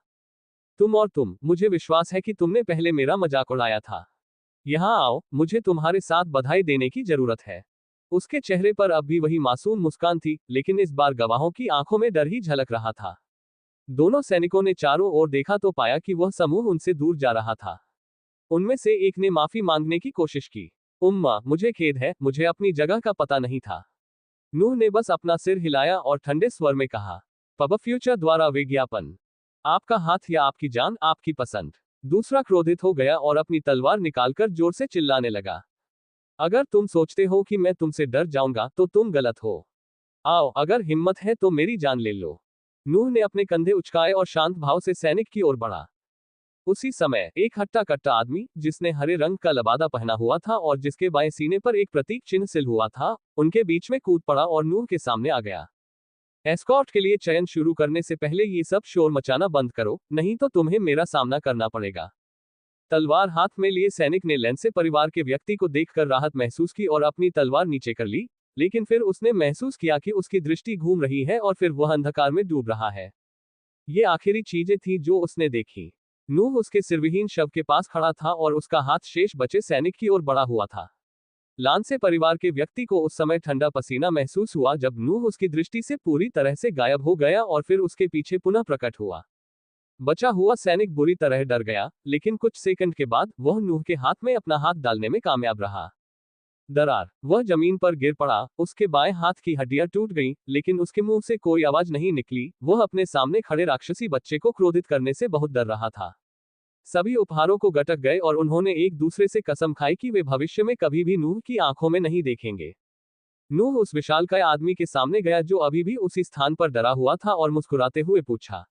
[SPEAKER 1] तुम और तुम, मुझे विश्वास है कि तुमने पहले मेरा मजाक उड़ाया था। यहाँ आओ, मुझे तुम्हारे साथ बधाई देने की जरूरत है। उसके चेहरे पर अब भी वही मासूम मुस्कान थी, लेकिन इस बार गवाहों की आंखों में डर ही झलक रहा था। दोनों सैनिकों ने चारों ओर देखा तो पाया कि वह समूह उनसे दूर जा रहा था। उनमें से एक ने माफी मांगने की कोशिश की। उम्मा, मुझे खेद है, मुझे अपनी जगह का पता नहीं था। नूह ने बस अपना सिर हिलाया और ठंडे स्वर में कहा, पब फ्यूचर द्वारा विज्ञापन। आपका हाथ या आपकी जान, आपकी पसंद। दूसरा क्रोधित हो गया और अपनी तलवार निकालकर जोर से चिल्लाने लगा। अगर तुम सोचते हो कि मैं तुमसे डर जाऊंगा तो तुम गलत हो। आओ, अगर हिम्मत है तो मेरी जान ले लो। नूह ने अपने कंधे उचकाए और शांत भाव से सैनिक की ओर बढ़ा। उसी समय एक हट्टा कट्टा आदमी, जिसने हरे रंग का लबादा पहना हुआ था और जिसके बाएं सीने पर एक प्रतीक चिन्ह सिल हुआ था, उनके बीच में कूद पड़ा और नूह के सामने आ गया। एस्कॉर्ट के लिए चयन शुरू करने से पहले ये सब शोर मचाना बंद करो, नहीं तो तुम्हें मेरा सामना करना पड़ेगा। तलवार हाथ में लिए सैनिक ने लेंसे परिवार के व्यक्ति को देखकर राहत महसूस की और अपनी तलवार नीचे कर ली, लेकिन फिर उसने महसूस किया कि उसकी दृष्टि घूम रही है और फिर वह अंधकार में डूब रहा है। ये आखिरी चीजें थी जो उसने देखी। नूह उसके सिरविहीन शव के पास खड़ा था और उसका हाथ शेष बचे सैनिक की ओर बढ़ा हुआ था। लांसे परिवार के व्यक्ति को उस समय ठंडा पसीना महसूस हुआ जब नूह उसकी दृष्टि से पूरी तरह से गायब हो गया और फिर उसके पीछे पुनः प्रकट हुआ। बचा हुआ सैनिक बुरी तरह डर गया, लेकिन कुछ सेकंड के बाद वह नूह के हाथ में अपना हाथ डालने में कामयाब रहा। दरार, वह जमीन पर गिर पड़ा, उसके बाएं हाथ की हड्डियां टूट गईं, लेकिन उसके मुंह से कोई आवाज नहीं निकली। वह अपने सामने खड़े राक्षसी बच्चे को क्रोधित करने से बहुत डर रहा था। सभी उपहारों को गटक गए और उन्होंने एक दूसरे से कसम खाई कि वे भविष्य में कभी भी नूह की आंखों में नहीं देखेंगे। नूह उस विशालकाय आदमी के सामने गया जो अभी भी उसी स्थान पर डरा हुआ था और मुस्कुराते हुए पूछा,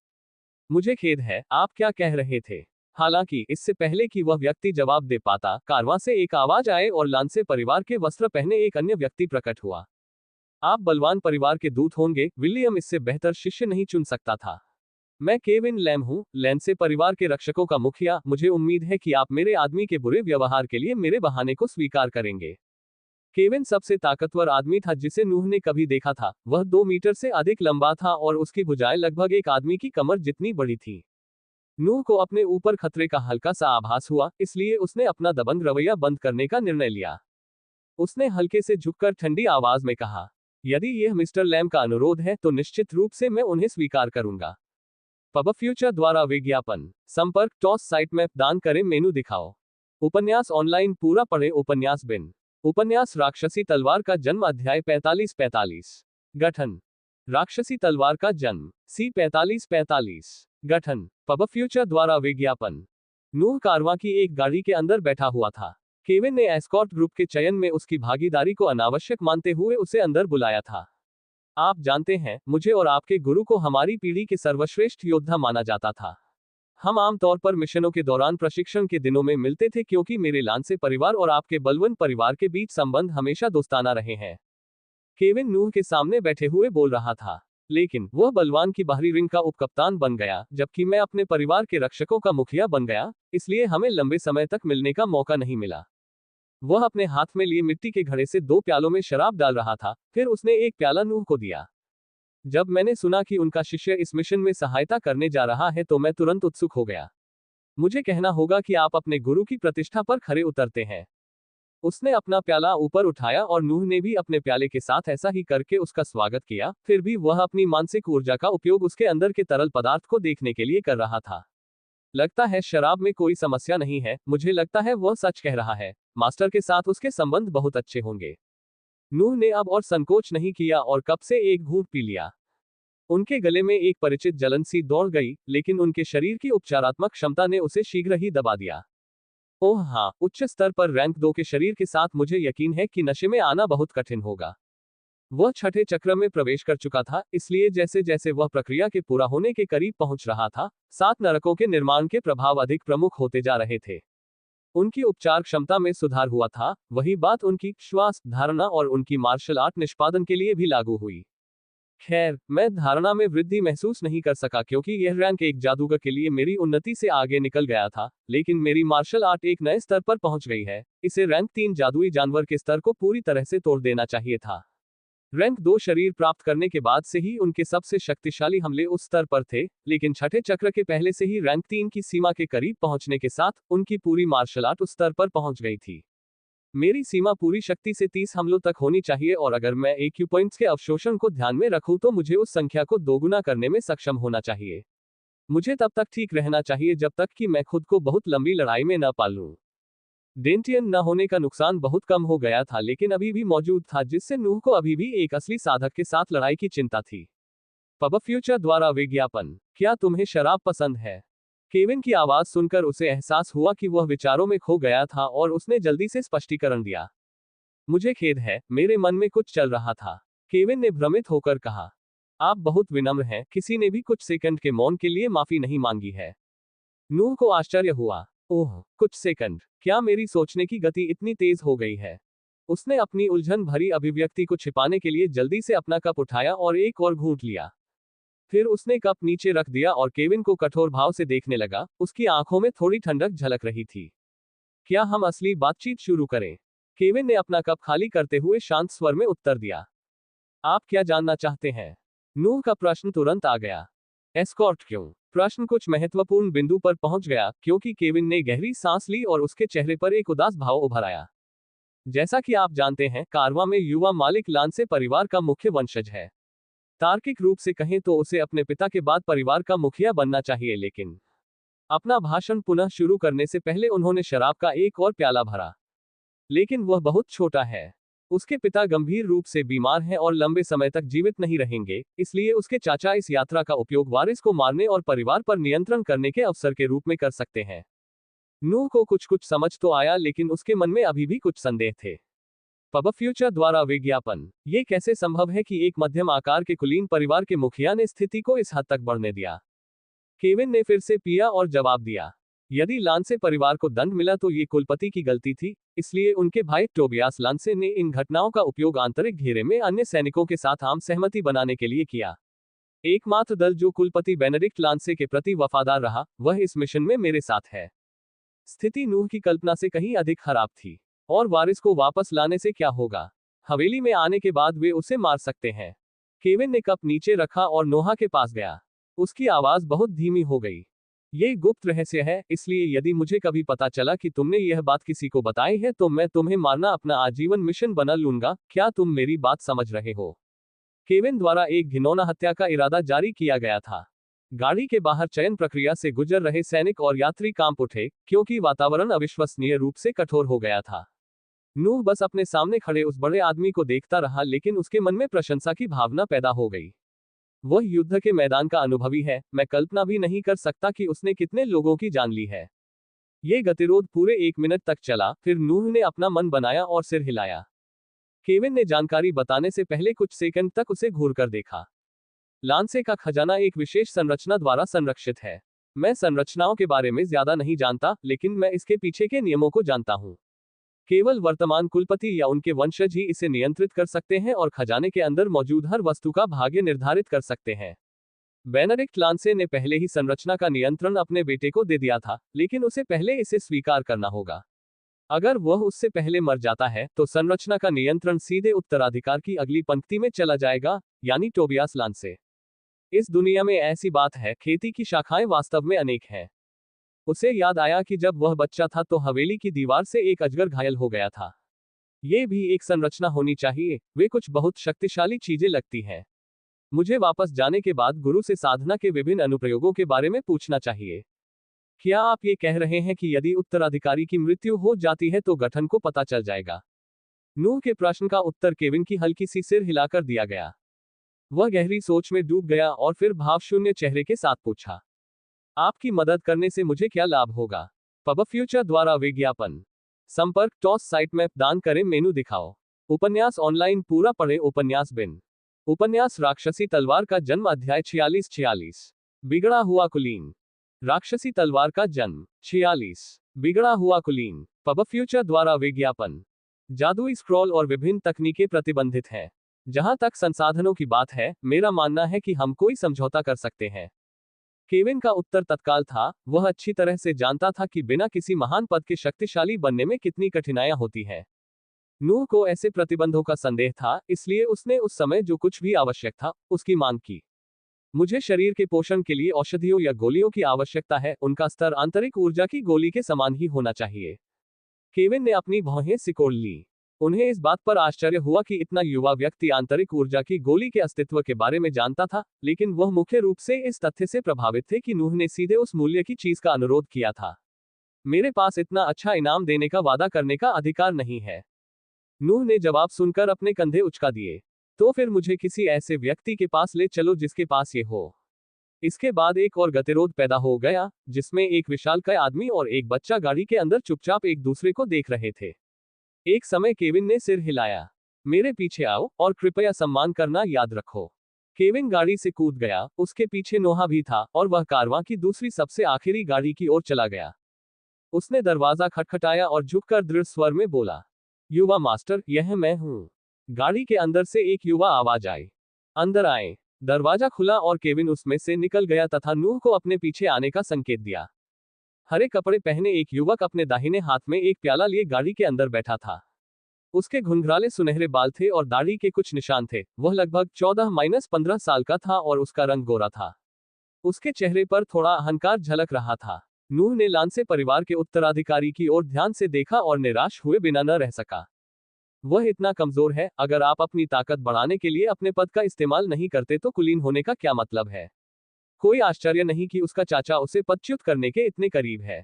[SPEAKER 1] मुझे खेद है, आप क्या कह रहे थे? हालांकि इससे पहले कि वह व्यक्ति जवाब दे पाता, कारवां से एक आवाज आए और लांसे परिवार के वस्त्र पहने एक अन्य व्यक्ति प्रकट हुआ। आप बलवान परिवार के दूत होंगे, विलियम इससे बेहतर शिष्य नहीं चुन सकता था। मैं केविन लैम हूँ, लैंसे परिवार के रक्षकों का मुखिया। मुझे उम्मीद है कि आप मेरे आदमी के बुरे व्यवहार के लिए मेरे बहाने को स्वीकार करेंगे। केविन सबसे ताकतवर आदमी था जिसे नूह ने कभी देखा था। वह 2 मीटर से अधिक लंबा था और उसकी भुजाएं लगभग एक आदमी की कमर जितनी बड़ी थी। नूह को अपने ऊपर खतरे का हल्का सा आभास हुआ, इसलिए उसने अपना दबंग रवैया बंद करने का निर्णय लिया। उसने हल्के से झुककर ठंडी आवाज में कहा, यदि यह मिस्टर लैम का अनुरोध है तो निश्चित रूप से मैं उन्हें स्वीकार करूंगा। पब फ्यूचर द्वारा विज्ञापन। संपर्क टॉस साइट मैप दान करें मेनू दिखाओ। उपन्यास ऑनलाइन पूरा पढ़े। उपन्यास बिन। उपन्यास राक्षसी तलवार का जन्म अध्याय 45-45। गठन। राक्षसी तलवार का जन्म। सी 45-45। गठन। पब फ्यूचर द्वारा विज्ञापन। नूह कारवां की एक गाड़ी के अंदर बैठा हुआ था। केविन ने एस्कॉर्ट ग्रुप के चयन में उसकी भागीदारी को अनावश्यक मानते हुए उसे अंदर बुलाया था। आप जानते हैं, मुझे और आपके गुरु को हमारी पीढ़ी के सर्वश्रेष्ठ योद्धा माना जाता था। हम आमतौर पर मिशनों के दौरान प्रशिक्षण के दिनों में मिलते थे क्योंकि मेरे लांसे परिवार और आपके बलवन परिवार के बीच संबंध हमेशा दोस्ताना रहे हैं। केविन नूह के सामने बैठे हुए बोल रहा था। लेकिन वह बलवान की बाहरी रिंग का उपकप्तान बन गया, जबकि मैं अपने परिवार के रक्षकों का मुखिया बन गया, इसलिए हमें लंबे समय तक मिलने का मौका नहीं मिला। वह अपने हाथ में लिए मिट्टी के घड़े से 2 प्यालों में शराब डाल रहा था, फिर उसने एक प्याला नूह को दिया। जब मैंने सुना कि उनका शिष्य इस मिशन में सहायता करने जा रहा है तो मैं तुरंत उत्सुक हो गया। मुझे कहना होगा कि आप अपने गुरु की प्रतिष्ठा पर खरे उतरते हैं। उसने अपना प्याला ऊपर उठाया और नूह ने भी अपने प्याले के साथ ऐसा ही करके उसका स्वागत किया। फिर भी वह अपनी मानसिक ऊर्जा का उपयोग उसके अंदर के तरल पदार्थ को देखने के लिए कर रहा था। लगता है शराब में कोई समस्या नहीं है। मुझे लगता है वह सच कह रहा है। मास्टर के साथ उसके संबंध बहुत अच्छे होंगे। नूह ने अब और संकोच नहीं किया और कप से एक घूंट पी लिया। उनके गले में एक परिचित जलन सी दौड़ गई, लेकिन उनके शरीर की उपचारात्मक क्षमता ने उसे शीघ्र ही दबा दिया। ओह हाँ, उच्च स्तर पर रैंक 2 के शरीर के साथ मुझे यकीन है कि नशे में आना बहुत कठिन होगा। वह छठे चक्र में प्रवेश कर चुका था, इसलिए जैसे जैसे वह प्रक्रिया के पूरा होने के करीब पहुंच रहा था, 7 नरकों के निर्माण के प्रभाव अधिक प्रमुख होते जा रहे थे। उनकी उपचार क्षमता में सुधार हुआ था। वही बात उनकी श्वास धारणा और उनकी मार्शल आर्ट निष्पादन के लिए भी लागू हुई। खैर, मैं धारणा में वृद्धि महसूस नहीं कर सका क्योंकि यह रैंक 1 जादूगर के लिए मेरी उन्नति से आगे निकल गया था, लेकिन मेरी मार्शल आर्ट एक नए स्तर पर पहुंच गई है। इसे रैंक 3 जादुई जानवर के स्तर को पूरी तरह से तोड़ देना चाहिए था। रैंक 2 शरीर प्राप्त करने के बाद से ही उनके सबसे शक्तिशाली हमले उस स्तर पर थे, लेकिन छठे चक्र के पहले से ही रैंक 3 की सीमा के करीब पहुंचने के साथ उनकी पूरी मार्शल आर्ट उस स्तर पर पहुंच गई थी। मेरी सीमा पूरी शक्ति से 30 हमलों तक होनी चाहिए और अगर मैं AQ पॉइंट्स के अवशोषण को ध्यान में रखूं तो मुझे उस संख्या को दोगुना करने में सक्षम होना चाहिए। मुझे तब तक ठीक रहना चाहिए जब तक कि मैं खुद को बहुत लंबी लड़ाई में न पालूं। डेंटियन न होने का नुकसान बहुत कम हो गया था लेकिन अभी भी मौजूद था, जिससे नूह को अभी भी एक असली साधक के साथ लड़ाई की चिंता थी। पब फ्यूचर द्वारा विज्ञापन, क्या तुम्हें शराब पसंद है? केविन की आवाज सुनकर उसे एहसास हुआ कि वह विचारों में खो गया था और उसने जल्दी से स्पष्टीकरण दिया। मुझे खेद है, मेरे मन में कुछ चल रहा था, केविन ने भ्रमित होकर कहा। आप बहुत विनम्र हैं, किसी ने भी कुछ सेकंड के मौन के लिए माफी नहीं मांगी है। नूह को आश्चर्य हुआ। ओह, कुछ सेकंड, क्या मेरी सोचने की गति इतनी तेज हो गई है? उसने अपनी उलझन भरी अभिव्यक्ति को छिपाने के लिए जल्दी से अपना कप उठाया और एक और घूंट लिया। फिर उसने कप नीचे रख दिया और केविन को कठोर भाव से देखने लगा, उसकी आंखों में थोड़ी ठंडक झलक रही थी। क्या हम असली बातचीत शुरू करें? केविन ने अपना कप खाली करते हुए शांत स्वर में उत्तर दिया। आप क्या जानना चाहते हैं? नूह का प्रश्न तुरंत आ गया। एस्कॉर्ट क्यों? प्रश्न कुछ महत्वपूर्ण बिंदु पर पहुंच गया क्योंकि केविन ने गहरी सांस ली और उसके चेहरे पर एक उदास भाव उभर आया। जैसा कि आप जानते हैं, कारवां में युवा मालिक लांसे परिवार का मुख्य वंशज है। तार्किक रूप से कहें तो उसे अपने पिता के बाद परिवार का मुखिया बनना चाहिए, लेकिन अपना भाषण पुनः शुरू करने से पहले उन्होंने शराब का एक और प्याला भरा। लेकिन वह बहुत छोटा है। उसके पिता गंभीर रूप से बीमार हैं और लंबे समय तक जीवित नहीं रहेंगे, इसलिए उसके चाचा इस यात्रा का उपयोग वारिस को मारने और परिवार पर नियंत्रण करने के अवसर के रूप में कर सकते हैं। नूह को कुछ कुछ समझ तो आया, लेकिन उसके मन में अभी भी कुछ संदेह थे। पब फ्यूचर द्वारा विज्ञापन, ये कैसे संभव है कि एक मध्यम आकार के कुलीन परिवार के मुखिया ने स्थिति को इस हद तक बढ़ने दिया? केविन ने फिर से पिया और जवाब दिया। यदि लांसे परिवार को दंड मिला तो ये कुलपति की गलती थी, इसलिए उनके भाई टोबियास लांसे ने इन घटनाओं का उपयोग आंतरिक घेरे में अन्य सैनिकों के साथ आम सहमति बनाने के लिए किया। एकमात्र दल जो कुलपति बेनेडिक्ट लांसे के प्रति वफादार रहा, वह इस मिशन में मेरे साथ है। स्थिति नूह की कल्पना से कहीं अधिक खराब थी। और वारिस को वापस लाने से क्या होगा? हवेली में आने के बाद वे उसे मार सकते हैं। केविन ने कप नीचे रखा और नोहा के पास गया। उसकी आवाज बहुत धीमी हो गई। ये गुप्त रहस्य है, इसलिए यदि मुझे कभी पता चला कि तुमने यह बात किसी को बताई है तो मैं तुम्हें मारना अपना आजीवन मिशन बना लूंगा। क्या तुम मेरी बात समझ रहे हो? केविन द्वारा एक घिनौना हत्या का इरादा जारी किया गया था। गाड़ी के बाहर चयन प्रक्रिया से गुजर रहे सैनिक और यात्री कांप उठे, क्योंकि वातावरण अविश्वसनीय रूप से कठोर हो गया था। नूह बस अपने सामने खड़े उस बड़े आदमी को देखता रहा, लेकिन उसके मन में प्रशंसा की भावना पैदा हो गई। वह युद्ध के मैदान का अनुभवी है, मैं कल्पना भी नहीं कर सकता कि उसने कितने लोगों की जान ली है। ये गतिरोध पूरे 1 मिनट तक चला, फिर नूह ने अपना मन बनाया और सिर हिलाया। केविन ने जानकारी बताने से पहले कुछ सेकंड तक उसे घूरकर देखा। लांसे का खजाना एक विशेष संरचना द्वारा संरक्षित है। मैं संरचनाओं के बारे में ज्यादा नहीं जानता, लेकिन मैं इसके पीछे के नियमों को जानता हूँ। केवल वर्तमान कुलपति या उनके वंशज ही इसे नियंत्रित कर सकते हैं और खजाने के अंदर मौजूद हर वस्तु का भाग्य निर्धारित कर सकते हैं। बेनेडिक्ट लांसे ने पहले ही संरचना का नियंत्रण अपने बेटे को दे दिया था, लेकिन उसे पहले इसे स्वीकार करना होगा। अगर वह उससे पहले मर जाता है तो संरचना का नियंत्रण सीधे उत्तराधिकार की अगली पंक्ति में चला जाएगा, यानी टोबियास लांसे। इस दुनिया में ऐसी बात है, खेती की शाखाएं वास्तव में अनेक हैं। उसे याद आया कि जब वह बच्चा था तो हवेली की दीवार से एक अजगर घायल हो गया था। ये भी एक संरचना होनी चाहिए, वे कुछ बहुत शक्तिशाली चीजें लगती हैं। मुझे वापस जाने के बाद गुरु से साधना के विभिन्न अनुप्रयोगों के बारे में पूछना चाहिए। क्या आप ये कह रहे हैं कि यदि उत्तराधिकारी की मृत्यु हो जाती है तो गठन को पता चल जाएगा? नूह के प्रश्न का उत्तर केविन की हल्की सी सिर हिलाकर दिया गया। वह गहरी सोच में डूब गया और फिर भावशून्य चेहरे के साथ पूछा, आपकी मदद करने से मुझे क्या लाभ होगा? पब फ्यूचर द्वारा विज्ञापन, संपर्क टॉस साइट मैप दान करें मेनू दिखाओ। उपन्यास ऑनलाइन पूरा पढ़े उपन्यास बिन। उपन्यास राक्षसी तलवार का जन्म अध्याय 46 बिगड़ा हुआ कुलीन। राक्षसी तलवार का जन्म 46 बिगड़ा हुआ कुलीन। पब फ्यूचर द्वारा विज्ञापन। जादुई स्क्रॉल और विभिन्न तकनीकें प्रतिबंधित हैं। जहां तक संसाधनों की बात है, मेरा मानना है कि हम कोई समझौता कर सकते हैं। केविन का उत्तर तत्काल था। वह अच्छी तरह से जानता था कि बिना किसी महान पद के शक्तिशाली बनने में कितनी कठिनाइयां होती हैं। नूह को ऐसे प्रतिबंधों का संदेह था, इसलिए उसने उस समय जो कुछ भी आवश्यक था, उसकी मांग की। मुझे शरीर के पोषण के लिए औषधियों या गोलियों की आवश्यकता है, उनका स्तर आंतरिक ऊर्जा की गोली के समान ही होना चाहिए। केविन ने अपनी भौहें सिकोड़ ली। उन्हें इस बात पर आश्चर्य हुआ कि इतना युवा व्यक्ति आंतरिक ऊर्जा की गोली के अस्तित्व के बारे में जानता था, लेकिन वह मुख्य रूप से इस तथ्य से प्रभावित थे कि नूह ने सीधे उस मूल्य की चीज का अनुरोध किया था। मेरे पास इतना अच्छा इनाम देने का वादा करने का अधिकार नहीं है। नूह ने जवाब सुनकर अपने कंधे उचका दिए। तो फिर मुझे किसी ऐसे व्यक्ति के पास ले चलो जिसके पास ये हो। इसके बाद एक और गतिरोध पैदा हो गया, जिसमें एक विशालकाय आदमी और एक बच्चा गाड़ी के अंदर चुपचाप एक दूसरे को देख रहे थे। एक समय केविन ने सिर हिलाया। मेरे पीछे आओ और कृपया सम्मान करना याद रखो। केविन गाड़ी से कूद गया, उसके पीछे नोहा भी था और वह कारवां की दूसरी सबसे आखिरी गाड़ी की ओर चला गया। उसने दरवाजा खटखटाया और झुककर दृढ़ स्वर में बोला, युवा मास्टर, यह मैं हूं। गाड़ी के अंदर से एक युवा आवाज आई, अंदर आए। दरवाजा खुला और केविन उसमें से निकल गया तथा नूह को अपने पीछे आने का संकेत दिया। हरे कपड़े पहने एक युवक अपने दाहिने हाथ में एक प्याला लिए गाड़ी के अंदर बैठा था। उसके घुंघराले सुनहरे बाल थे और दाढ़ी के कुछ निशान थे। वह लगभग 14-15 साल का था और उसका रंग गोरा था। उसके चेहरे पर थोड़ा अहंकार झलक रहा था। नूह ने लांसे परिवार के उत्तराधिकारी की ओर ध्यान से देखा और निराश हुए बिना न रह सका। वह इतना कमजोर है, अगर आप अपनी ताकत बढ़ाने के लिए अपने पद का इस्तेमाल नहीं करते तो कुलीन होने का क्या मतलब है। कोई आश्चर्य नहीं कि उसका चाचा उसे पदच्युत करने के इतने करीब है।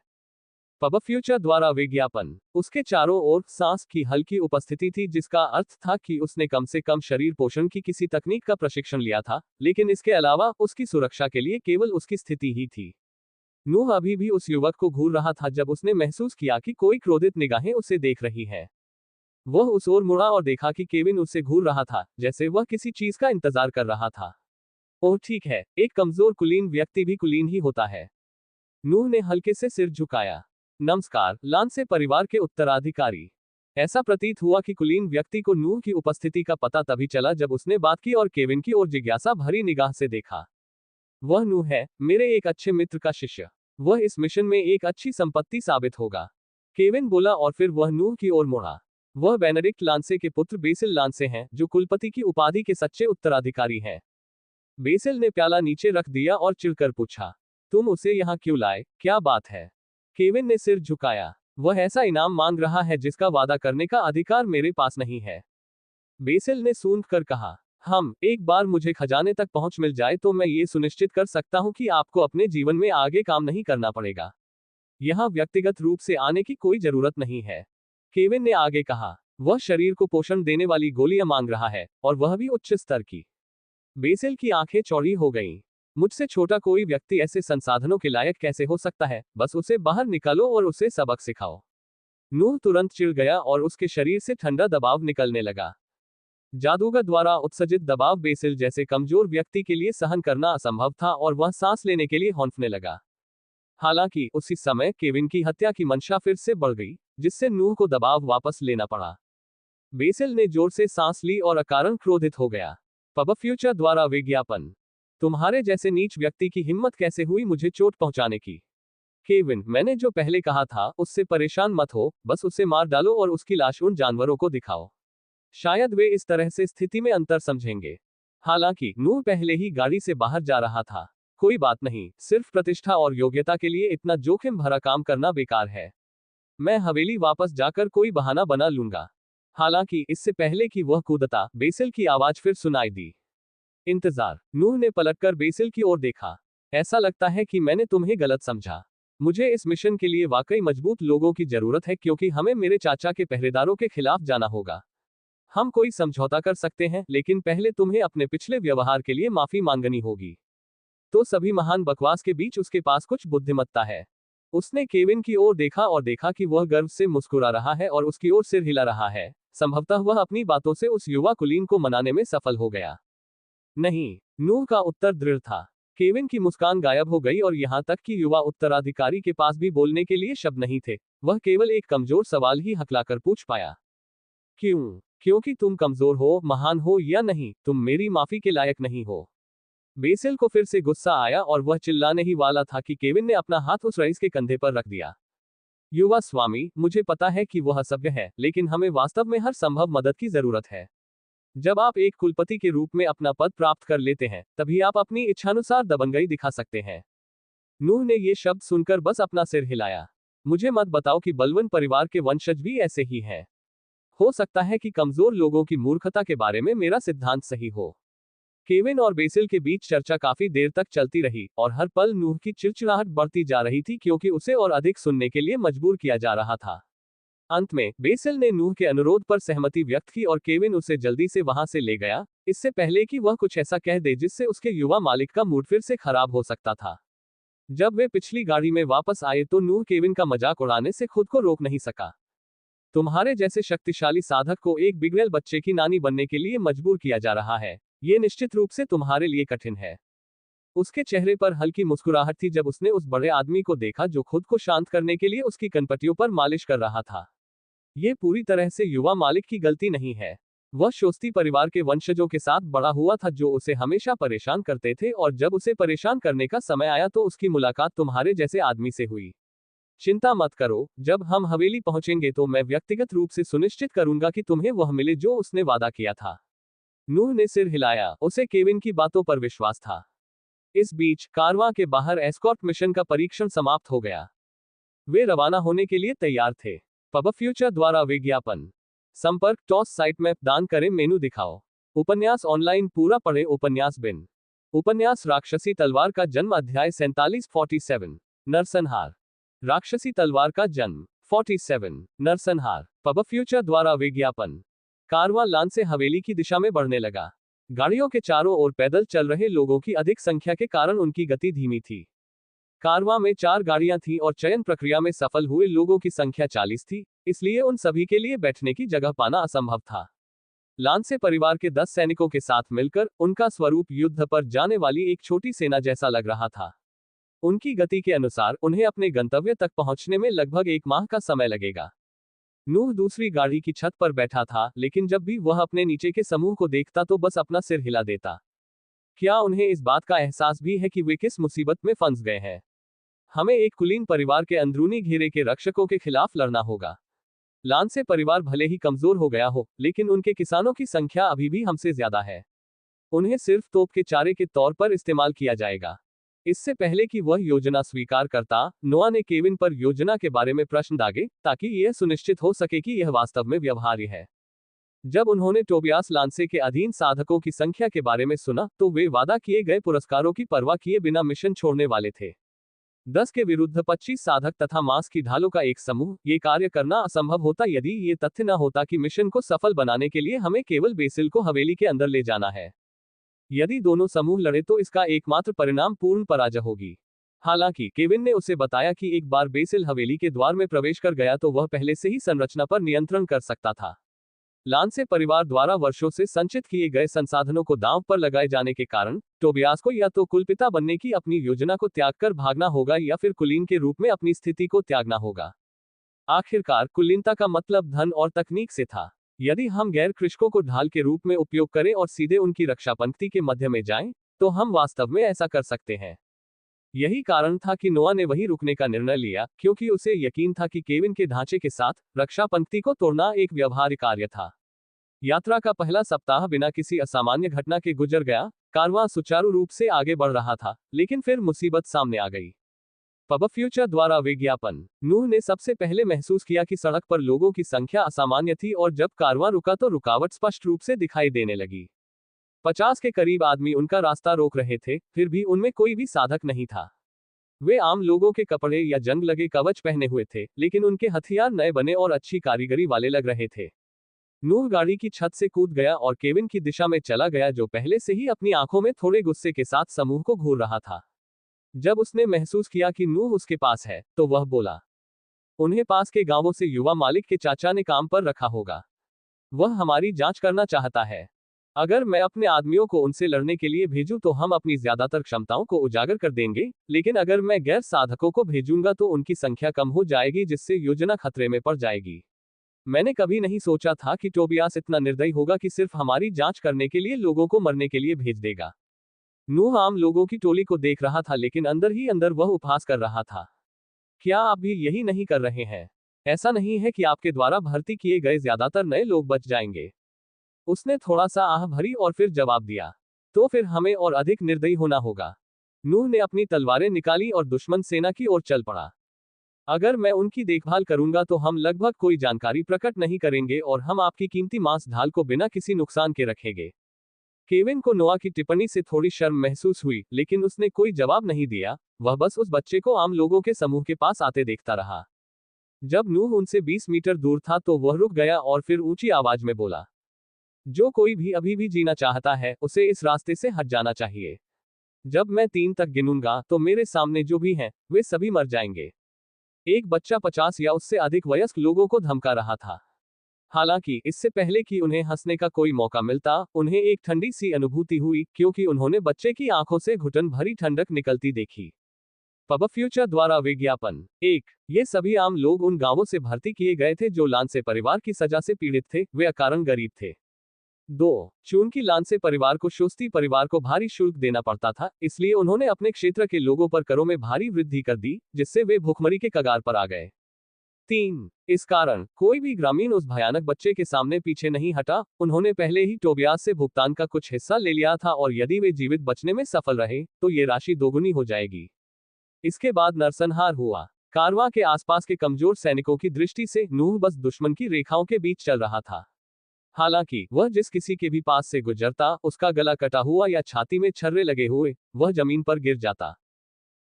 [SPEAKER 1] पब फ्यूचर द्वारा विज्ञापन। उसके चारों ओर सांस की हल्की उपस्थिति थी, जिसका अर्थ था कि उसने कम से कम शरीर पोषण की किसी तकनीक का प्रशिक्षण लिया था, लेकिन इसके अलावा उसकी सुरक्षा के लिए केवल उसकी स्थिति ही थी। नूह अभी भी उस युवक को घूर रहा था जब उसने महसूस किया कि कोई क्रोधित निगाहें उसे देख रही हैं। वह उस ओर मुड़ा और देखा कि केविन उसे घूर रहा था, जैसे वह किसी चीज का इंतजार कर रहा था। ओह ठीक है, एक कमजोर कुलीन व्यक्ति भी कुलीन ही होता है। नूह ने हल्के से सिर झुकाया। नमस्कार, लांसे परिवार के उत्तराधिकारी। ऐसा प्रतीत हुआ कि कुलीन व्यक्ति को नूह की उपस्थिति का पता तभी चला जब उसने बात की और केविन की ओर जिज्ञासा भरी निगाह से देखा। वह नूह है, मेरे एक अच्छे मित्र का शिष्य। वह इस मिशन में एक अच्छी संपत्ति साबित होगा, केविन बोला और फिर वह नूह की ओर मुड़ा। वह बेनेडिक्ट लांसे के पुत्र बेसिल लांसे हैं, जो कुलपति की उपाधि के सच्चे उत्तराधिकारी हैं। बेसिल ने प्याला नीचे रख दिया और चिढ़कर पूछा, तुम उसे यहाँ क्यों लाए, क्या बात है? केविन ने सिर झुकाया। वह ऐसा इनाम मांग रहा है जिसका वादा करने का अधिकार मेरे पास नहीं है। बेसिल ने सूंघ कर कहा, एक बार मुझे खजाने तक पहुंच मिल जाए तो मैं ये सुनिश्चित कर सकता हूं कि आपको अपने जीवन में आगे काम नहीं करना पड़ेगा। यहां व्यक्तिगत रूप से आने की कोई जरूरत नहीं है। केविन ने आगे कहा, वह शरीर को पोषण देने वाली गोलियां मांग रहा है, और वह भी उच्च स्तर की। बेसिल की आंखें चौड़ी हो गईं। मुझसे छोटा कोई व्यक्ति ऐसे संसाधनों के लायक कैसे हो सकता है? बस उसे बाहर निकालो और उसे सबक सिखाओ। नूह तुरंत चिढ़ गया और उसके शरीर से ठंडा दबाव निकलने लगा। जादूगर द्वारा उत्सर्जित दबाव बेसिल जैसे कमजोर व्यक्ति के लिए सहन करना असंभव था और वह सांस लेने के लिए हौंफने लगा। हालांकि उसी समय केविन की हत्या की मंशा फिर से बढ़ गई, जिससे नूह को दबाव वापस लेना पड़ा। बेसिल ने जोर से सांस ली और अकारण क्रोधित हो गया। पब फ्यूचर द्वारा विज्ञापन। तुम्हारे जैसे नीच व्यक्ति की हिम्मत कैसे हुई मुझे चोट पहुंचाने की? केविन, मैंने जो पहले कहा था उससे परेशान मत हो, बस उसे मार डालो और उसकी लाश उन जानवरों को दिखाओ। शायद वे इस तरह से स्थिति में अंतर समझेंगे। हालांकि नूह पहले ही गाड़ी से बाहर जा रहा था। कोई बात नहीं, सिर्फ प्रतिष्ठा और योग्यता के लिए इतना जोखिम भरा काम करना बेकार है। मैं हवेली वापस जाकर कोई बहाना बना लूंगा। हालांकि इससे पहले कि वह कूदता, बेसिल की आवाज फिर सुनाई दी। इंतजार। नूह ने पलटकर बेसिल की ओर देखा। ऐसा लगता है कि मैंने तुम्हें गलत समझा। मुझे इस मिशन के लिए वाकई मजबूत लोगों की जरूरत है, क्योंकि हमें मेरे चाचा के पहरेदारों के खिलाफ जाना होगा। हम कोई समझौता कर सकते हैं, लेकिन पहले तुम्हें अपने पिछले व्यवहार के लिए माफी मांगनी होगी। तो सभी महान बकवास के बीच उसके पास कुछ बुद्धिमत्ता है। उसने केविन की ओर देखा और देखा कि वह गर्व से मुस्कुरा रहा है और उसकी ओर सिर हिला रहा है। संभवतः वह अपनी बातों से उस युवा कुलीन को मनाने में सफल हो गया। नहीं, नूह का उत्तर दृढ़ था। केविन की मुस्कान गायब हो गई और यहां तक कि युवा उत्तराधिकारी के पास भी बोलने के लिए शब्द नहीं थे। वह केवल एक कमजोर सवाल ही हकलाकर पूछ पाया, क्यों? क्योंकि तुम कमजोर हो, महान हो या नहीं, तुम मेरी माफी के लायक नहीं हो। बेसिल को फिर से गुस्सा आया और वह चिल्लाने ही वाला था कि केविन ने अपना हाथ उस रईस के कंधे पर रख दिया। युवा स्वामी, मुझे पता है कि वह असभ्य है, लेकिन हमें वास्तव में हर संभव मदद की जरूरत है। जब आप एक कुलपति के रूप में अपना पद प्राप्त कर लेते हैं, तभी आप अपनी इच्छानुसार दबंगई दिखा सकते हैं। नूह ने ये शब्द सुनकर बस अपना सिर हिलाया। मुझे मत बताओ कि बलवन परिवार के वंशज भी ऐसे ही हैं। हो सकता है कि कमजोर लोगों की मूर्खता के बारे में मेरा सिद्धांत सही हो। केविन और बेसिल के बीच चर्चा काफी देर तक चलती रही और हर पल नूह की चिड़चिड़ाहट बढ़ती जा रही थी क्योंकि उसे और अधिक सुनने के लिए मजबूर किया जा रहा था। अंत में बेसिल ने नूह के अनुरोध पर सहमति व्यक्त की और केविन उसे जल्दी से वहां से ले गया, इससे पहले कि वह कुछ ऐसा कह दे जिससे उसके युवा मालिक का मूड फिर से खराब हो सकता था। जब वे पिछली गाड़ी में वापस आए तो नूह केविन का मजाक उड़ाने से खुद को रोक नहीं सका। तुम्हारे जैसे शक्तिशाली साधक को एक बिगड़ेल बच्चे की नानी बनने के लिए मजबूर किया जा रहा है, ये निश्चित रूप से तुम्हारे लिए कठिन है। उसके चेहरे पर हल्की मुस्कुराहट थी जब उसने उस बड़े आदमी को देखा जो खुद को शांत करने के लिए उसकी कनपटियों पर मालिश कर रहा था। ये पूरी तरह से युवा मालिक की गलती नहीं है। वह शोस्ती परिवार के वंशजों के साथ बड़ा हुआ था जो उसे हमेशा परेशान करते थे और जब उसे परेशान करने का समय आया तो उसकी मुलाकात तुम्हारे जैसे आदमी से हुई। चिंता मत करो, जब हम हवेली पहुंचेंगे तो मैं व्यक्तिगत रूप से सुनिश्चित करूंगा कि तुम्हें वह मिले जो उसने वादा किया था। नूह ने सिर हिलाया, उसे केविन की बातों पर विश्वास था। इस बीच कारवां के बाहर एस्कॉर्ट मिशन का परीक्षण समाप्त हो गया। वे रवाना होने के लिए तैयार थे। पब फ्यूचर द्वारा विज्ञापन। संपर्क टॉस साइट मैप दान करें मेनू दिखाओ। उपन्यास ऑनलाइन पूरा पढ़े उपन्यास बिन। उपन्यास राक्षसी तलवार का जन्म अध्याय 47 नरसंहार। राक्षसी तलवार का जन्म 47 नरसंहार। पब फ्यूचर द्वारा विज्ञापन। कारवां लान से हवेली की दिशा में बढ़ने लगा। गाड़ियों के चारों ओर पैदल चल रहे लोगों की अधिक संख्या के कारण उनकी गति धीमी थी। कारवां में 4 गाड़ियां थीं और चयन प्रक्रिया में सफल हुए लोगों की संख्या 40 थी, इसलिए उन सभी के लिए बैठने की जगह पाना असंभव था। लांसे परिवार के 10 सैनिकों के साथ मिलकर उनका स्वरूप युद्ध पर जाने वाली एक छोटी सेना जैसा लग रहा था। उनकी गति के अनुसार उन्हें अपने गंतव्य तक पहुंचने में लगभग 1 माह का समय लगेगा। नूह दूसरी गाड़ी की छत पर बैठा था, लेकिन जब भी वह अपने नीचे के समूह को देखता तो बस अपना सिर हिला देता। क्या उन्हें इस बात का एहसास भी है कि वे किस मुसीबत में फंस गए हैं? हमें एक कुलीन परिवार के अंदरूनी घेरे के रक्षकों के खिलाफ लड़ना होगा। लांसे परिवार भले ही कमजोर हो गया हो, लेकिन उनके किसानों की संख्या अभी भी हमसे ज्यादा है। उन्हें सिर्फ तोप के चारे के तौर पर इस्तेमाल किया जाएगा। इससे पहले कि वह योजना स्वीकार करता, नोआ ने केविन पर योजना के बारे में प्रश्न दागे, ताकि यह सुनिश्चित हो सके कि यह वास्तव में व्यवहार्य है। जब उन्होंने टोबियास लांसे के अधीन साधकों की संख्या के बारे में सुना, तो वे वादा किए गए पुरस्कारों की परवाह किए बिना मिशन छोड़ने वाले थे। 10 के विरुद्ध 25 साधक तथा मांस की ढालों का एक समूह, ये कार्य करना असंभव होता यदि ये तथ्य न होता कि मिशन को सफल बनाने के लिए हमें केवल बेसिल को हवेली के अंदर ले जाना है। यदि दोनों समूह लड़े तो इसका एकमात्र परिणाम पूर्ण पराजय होगी। हालांकि केविन ने उसे बताया कि एक बार बेसिल हवेली के द्वार में प्रवेश कर गया तो वह पहले से ही संरचना पर नियंत्रण कर सकता था। लांसे परिवार द्वारा वर्षों से संचित किए गए संसाधनों को दांव पर लगाए जाने के कारण टोबियास को या तो कुलपिता बनने की अपनी योजना को त्याग कर भागना होगा या फिर कुलीन के रूप में अपनी स्थिति को त्यागना होगा। आखिरकार कुलीनता का मतलब धन और तकनीक से था। यदि हम गैर कृषकों को ढाल के रूप में उपयोग करें और सीधे उनकी रक्षा पंक्ति के मध्य में जाएं, तो हम वास्तव में ऐसा कर सकते हैं। यही कारण था कि नोआ ने वहीं रुकने का निर्णय लिया, क्योंकि उसे यकीन था कि केविन के ढांचे के साथ रक्षा पंक्ति को तोड़ना एक व्यवहार्य कार्य था। यात्रा का पहला सप्ताह बिना किसी असामान्य घटना के गुजर गया। कारवां सुचारू रूप से आगे बढ़ रहा था, लेकिन फिर मुसीबत सामने आ गई। पब फ्यूचर द्वारा विज्ञापन। नूह ने सबसे पहले महसूस किया कि सड़क पर लोगों की संख्या असामान्य थी और जब कारवां रुका तो रुकावट स्पष्ट रूप से दिखाई देने लगी। 50 के करीब आदमी उनका रास्ता रोक रहे थे, फिर भी उनमें कोई भी साधक नहीं था। वे आम लोगों के कपड़े या जंग लगे कवच पहने हुए थे, लेकिन उनके हथियार नए बने और अच्छी कारीगरी वाले लग रहे थे। नूह गाड़ी की छत से कूद गया और केविन की दिशा में चला गया, जो पहले से ही अपनी आंखों में थोड़े गुस्से के साथ समूह को घूर रहा था। जब उसने महसूस किया कि नूह उसके पास है, तो वह बोला, उन्हें पास के गांवों से युवा मालिक के चाचा ने काम पर रखा होगा। वह हमारी जांच करना चाहता है। अगर मैं अपने आदमियों को उनसे लड़ने के लिए भेजूं तो हम अपनी ज्यादातर क्षमताओं को उजागर कर देंगे, लेकिन अगर मैं गैर साधकों को भेजूंगा तो उनकी संख्या कम हो जाएगी, जिससे योजना खतरे में पड़ जाएगी। मैंने कभी नहीं सोचा था कि टोबियास इतना निर्दयी होगा कि सिर्फ हमारी जांच करने के लिए लोगों को मरने के लिए भेज देगा। नूह आम लोगों की टोली को देख रहा था, लेकिन अंदर ही अंदर वह उपहास कर रहा था। क्या आप भी यही नहीं कर रहे हैं? ऐसा नहीं है कि आपके द्वारा भर्ती किए गए ज्यादातर नए लोग बच जाएंगे। उसने थोड़ा सा आह भरी और फिर जवाब दिया, तो फिर हमें और अधिक निर्दयी होना होगा। नूह ने अपनी तलवारें निकाली और दुश्मन सेना की ओर चल पड़ा। अगर मैं उनकी देखभाल करूंगा तो हम लगभग कोई जानकारी प्रकट नहीं करेंगे और हम आपकी कीमती मांस ढाल को बिना किसी नुकसान के रखेंगे। केविन को नोआ की टिप्पणी से थोड़ी शर्म महसूस हुई, लेकिन उसने कोई जवाब नहीं दिया। वह बस उस बच्चे को आम लोगों के समूह के पास आते देखता रहा। जब नूह उनसे 20 मीटर दूर था तो वह रुक गया और फिर ऊंची आवाज में बोला, जो कोई भी अभी भी जीना चाहता है उसे इस रास्ते से हट जाना चाहिए। जब मैं 3 तक गिनूंगा तो मेरे सामने जो भी हैं वे सभी मर जाएंगे। एक बच्चा 50 या उससे अधिक वयस्क लोगों को धमका रहा था। हालांकि इससे पहले कि उन्हें हंसने का कोई मौका मिलता, उन्हें एक ठंडी सी अनुभूति हुई, क्योंकि उन्होंने बच्चे की आंखों से घुटन भरी ठंडक निकलती देखी। पब फ्यूचर द्वारा विज्ञापन 1। ये सभी आम लोग उन गांवों से भर्ती किए गए थे जो लांसे परिवार की सजा से पीड़ित थे। वे अकारण गरीब थे। 2। चूंकि लांसे परिवार को शोस्ती परिवार को भारी शुल्क देना पड़ता था, इसलिए उन्होंने अपने क्षेत्र के लोगों पर करों में भारी वृद्धि कर दी, जिससे वे भूखमरी के कगार पर आ गए। 3। इस कारण कोई भी ग्रामीण उस भयानक बच्चे के सामने पीछे नहीं हटा। उन्होंने पहले ही टोबियास से भुगतान का कुछ हिस्सा ले लिया था और यदि वे जीवित बचने में सफल रहे तो ये राशि दोगुनी हो जाएगी। इसके बाद नरसंहार हुआ। कारवां के आसपास के कमजोर सैनिकों की दृष्टि से नूह बस दुश्मन की रेखाओं के बीच चल रहा था। हालांकि वह जिस किसी के भी पास से गुजरता, उसका गला कटा हुआ या छाती में छर्रे लगे हुए, वह जमीन पर गिर जाता।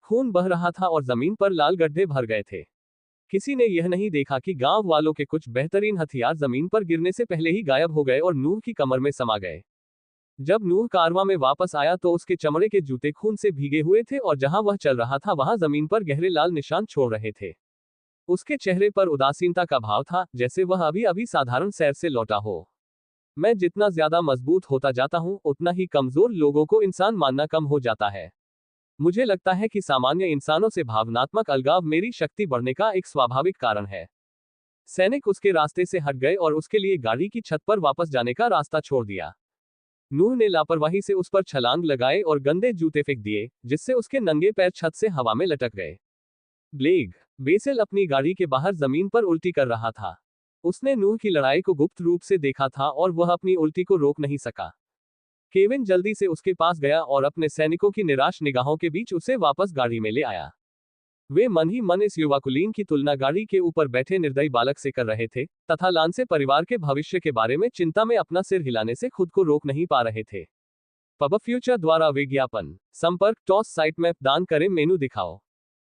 [SPEAKER 1] खून बह रहा था और जमीन पर लाल गड्ढे भर गए थे। किसी ने यह नहीं देखा कि गांव वालों के कुछ बेहतरीन हथियार जमीन पर गिरने से पहले ही गायब हो गए और नूह की कमर में समा गए। जब नूह कारवां में वापस आया तो उसके चमड़े के जूते खून से भीगे हुए थे और जहां वह चल रहा था वहां जमीन पर गहरे लाल निशान छोड़ रहे थे। उसके चेहरे पर उदासीनता का भाव था, जैसे वह अभी अभी साधारण सैर से लौटा हो। मैं जितना ज्यादा मजबूत होता जाता हूं, उतना ही कमजोर लोगों को इंसान मानना कम हो जाता है। मुझे लगता है कि सामान्य इंसानों से भावनात्मक अलगाव मेरी शक्ति बढ़ने का एक स्वाभाविक कारण है। सैनिक उसके रास्ते से हट गए और उसके लिए गाड़ी की छत पर वापस जाने का रास्ता छोड़ दिया। नूह ने लापरवाही से उस पर छलांग लगाए और गंदे जूते फेंक दिए, जिससे उसके नंगे पैर छत से हवा में लटक गए। ब्लेग बेसिल अपनी गाड़ी के बाहर जमीन पर उल्टी कर रहा था। उसने नूह की लड़ाई को गुप्त रूप से देखा था और वह अपनी उल्टी को रोक नहीं सका। केविन जल्दी से उसके पास गया और अपने सैनिकों की निराश निगाहों के बीच उसे वापस गाड़ी में ले आया। वे मन ही मन इस युवा कुलीन की तुलना गाड़ी के ऊपर बैठे निर्दयी बालक से कर रहे थे, तथा लांसे परिवार के भविष्य के बारे में चिंता में अपना सिर हिलाने से खुद को रोक नहीं पा रहे थे। पब फ्यूचर द्वारा विज्ञापन। संपर्क टॉस साइट मैप दान करें मेनू दिखाओ।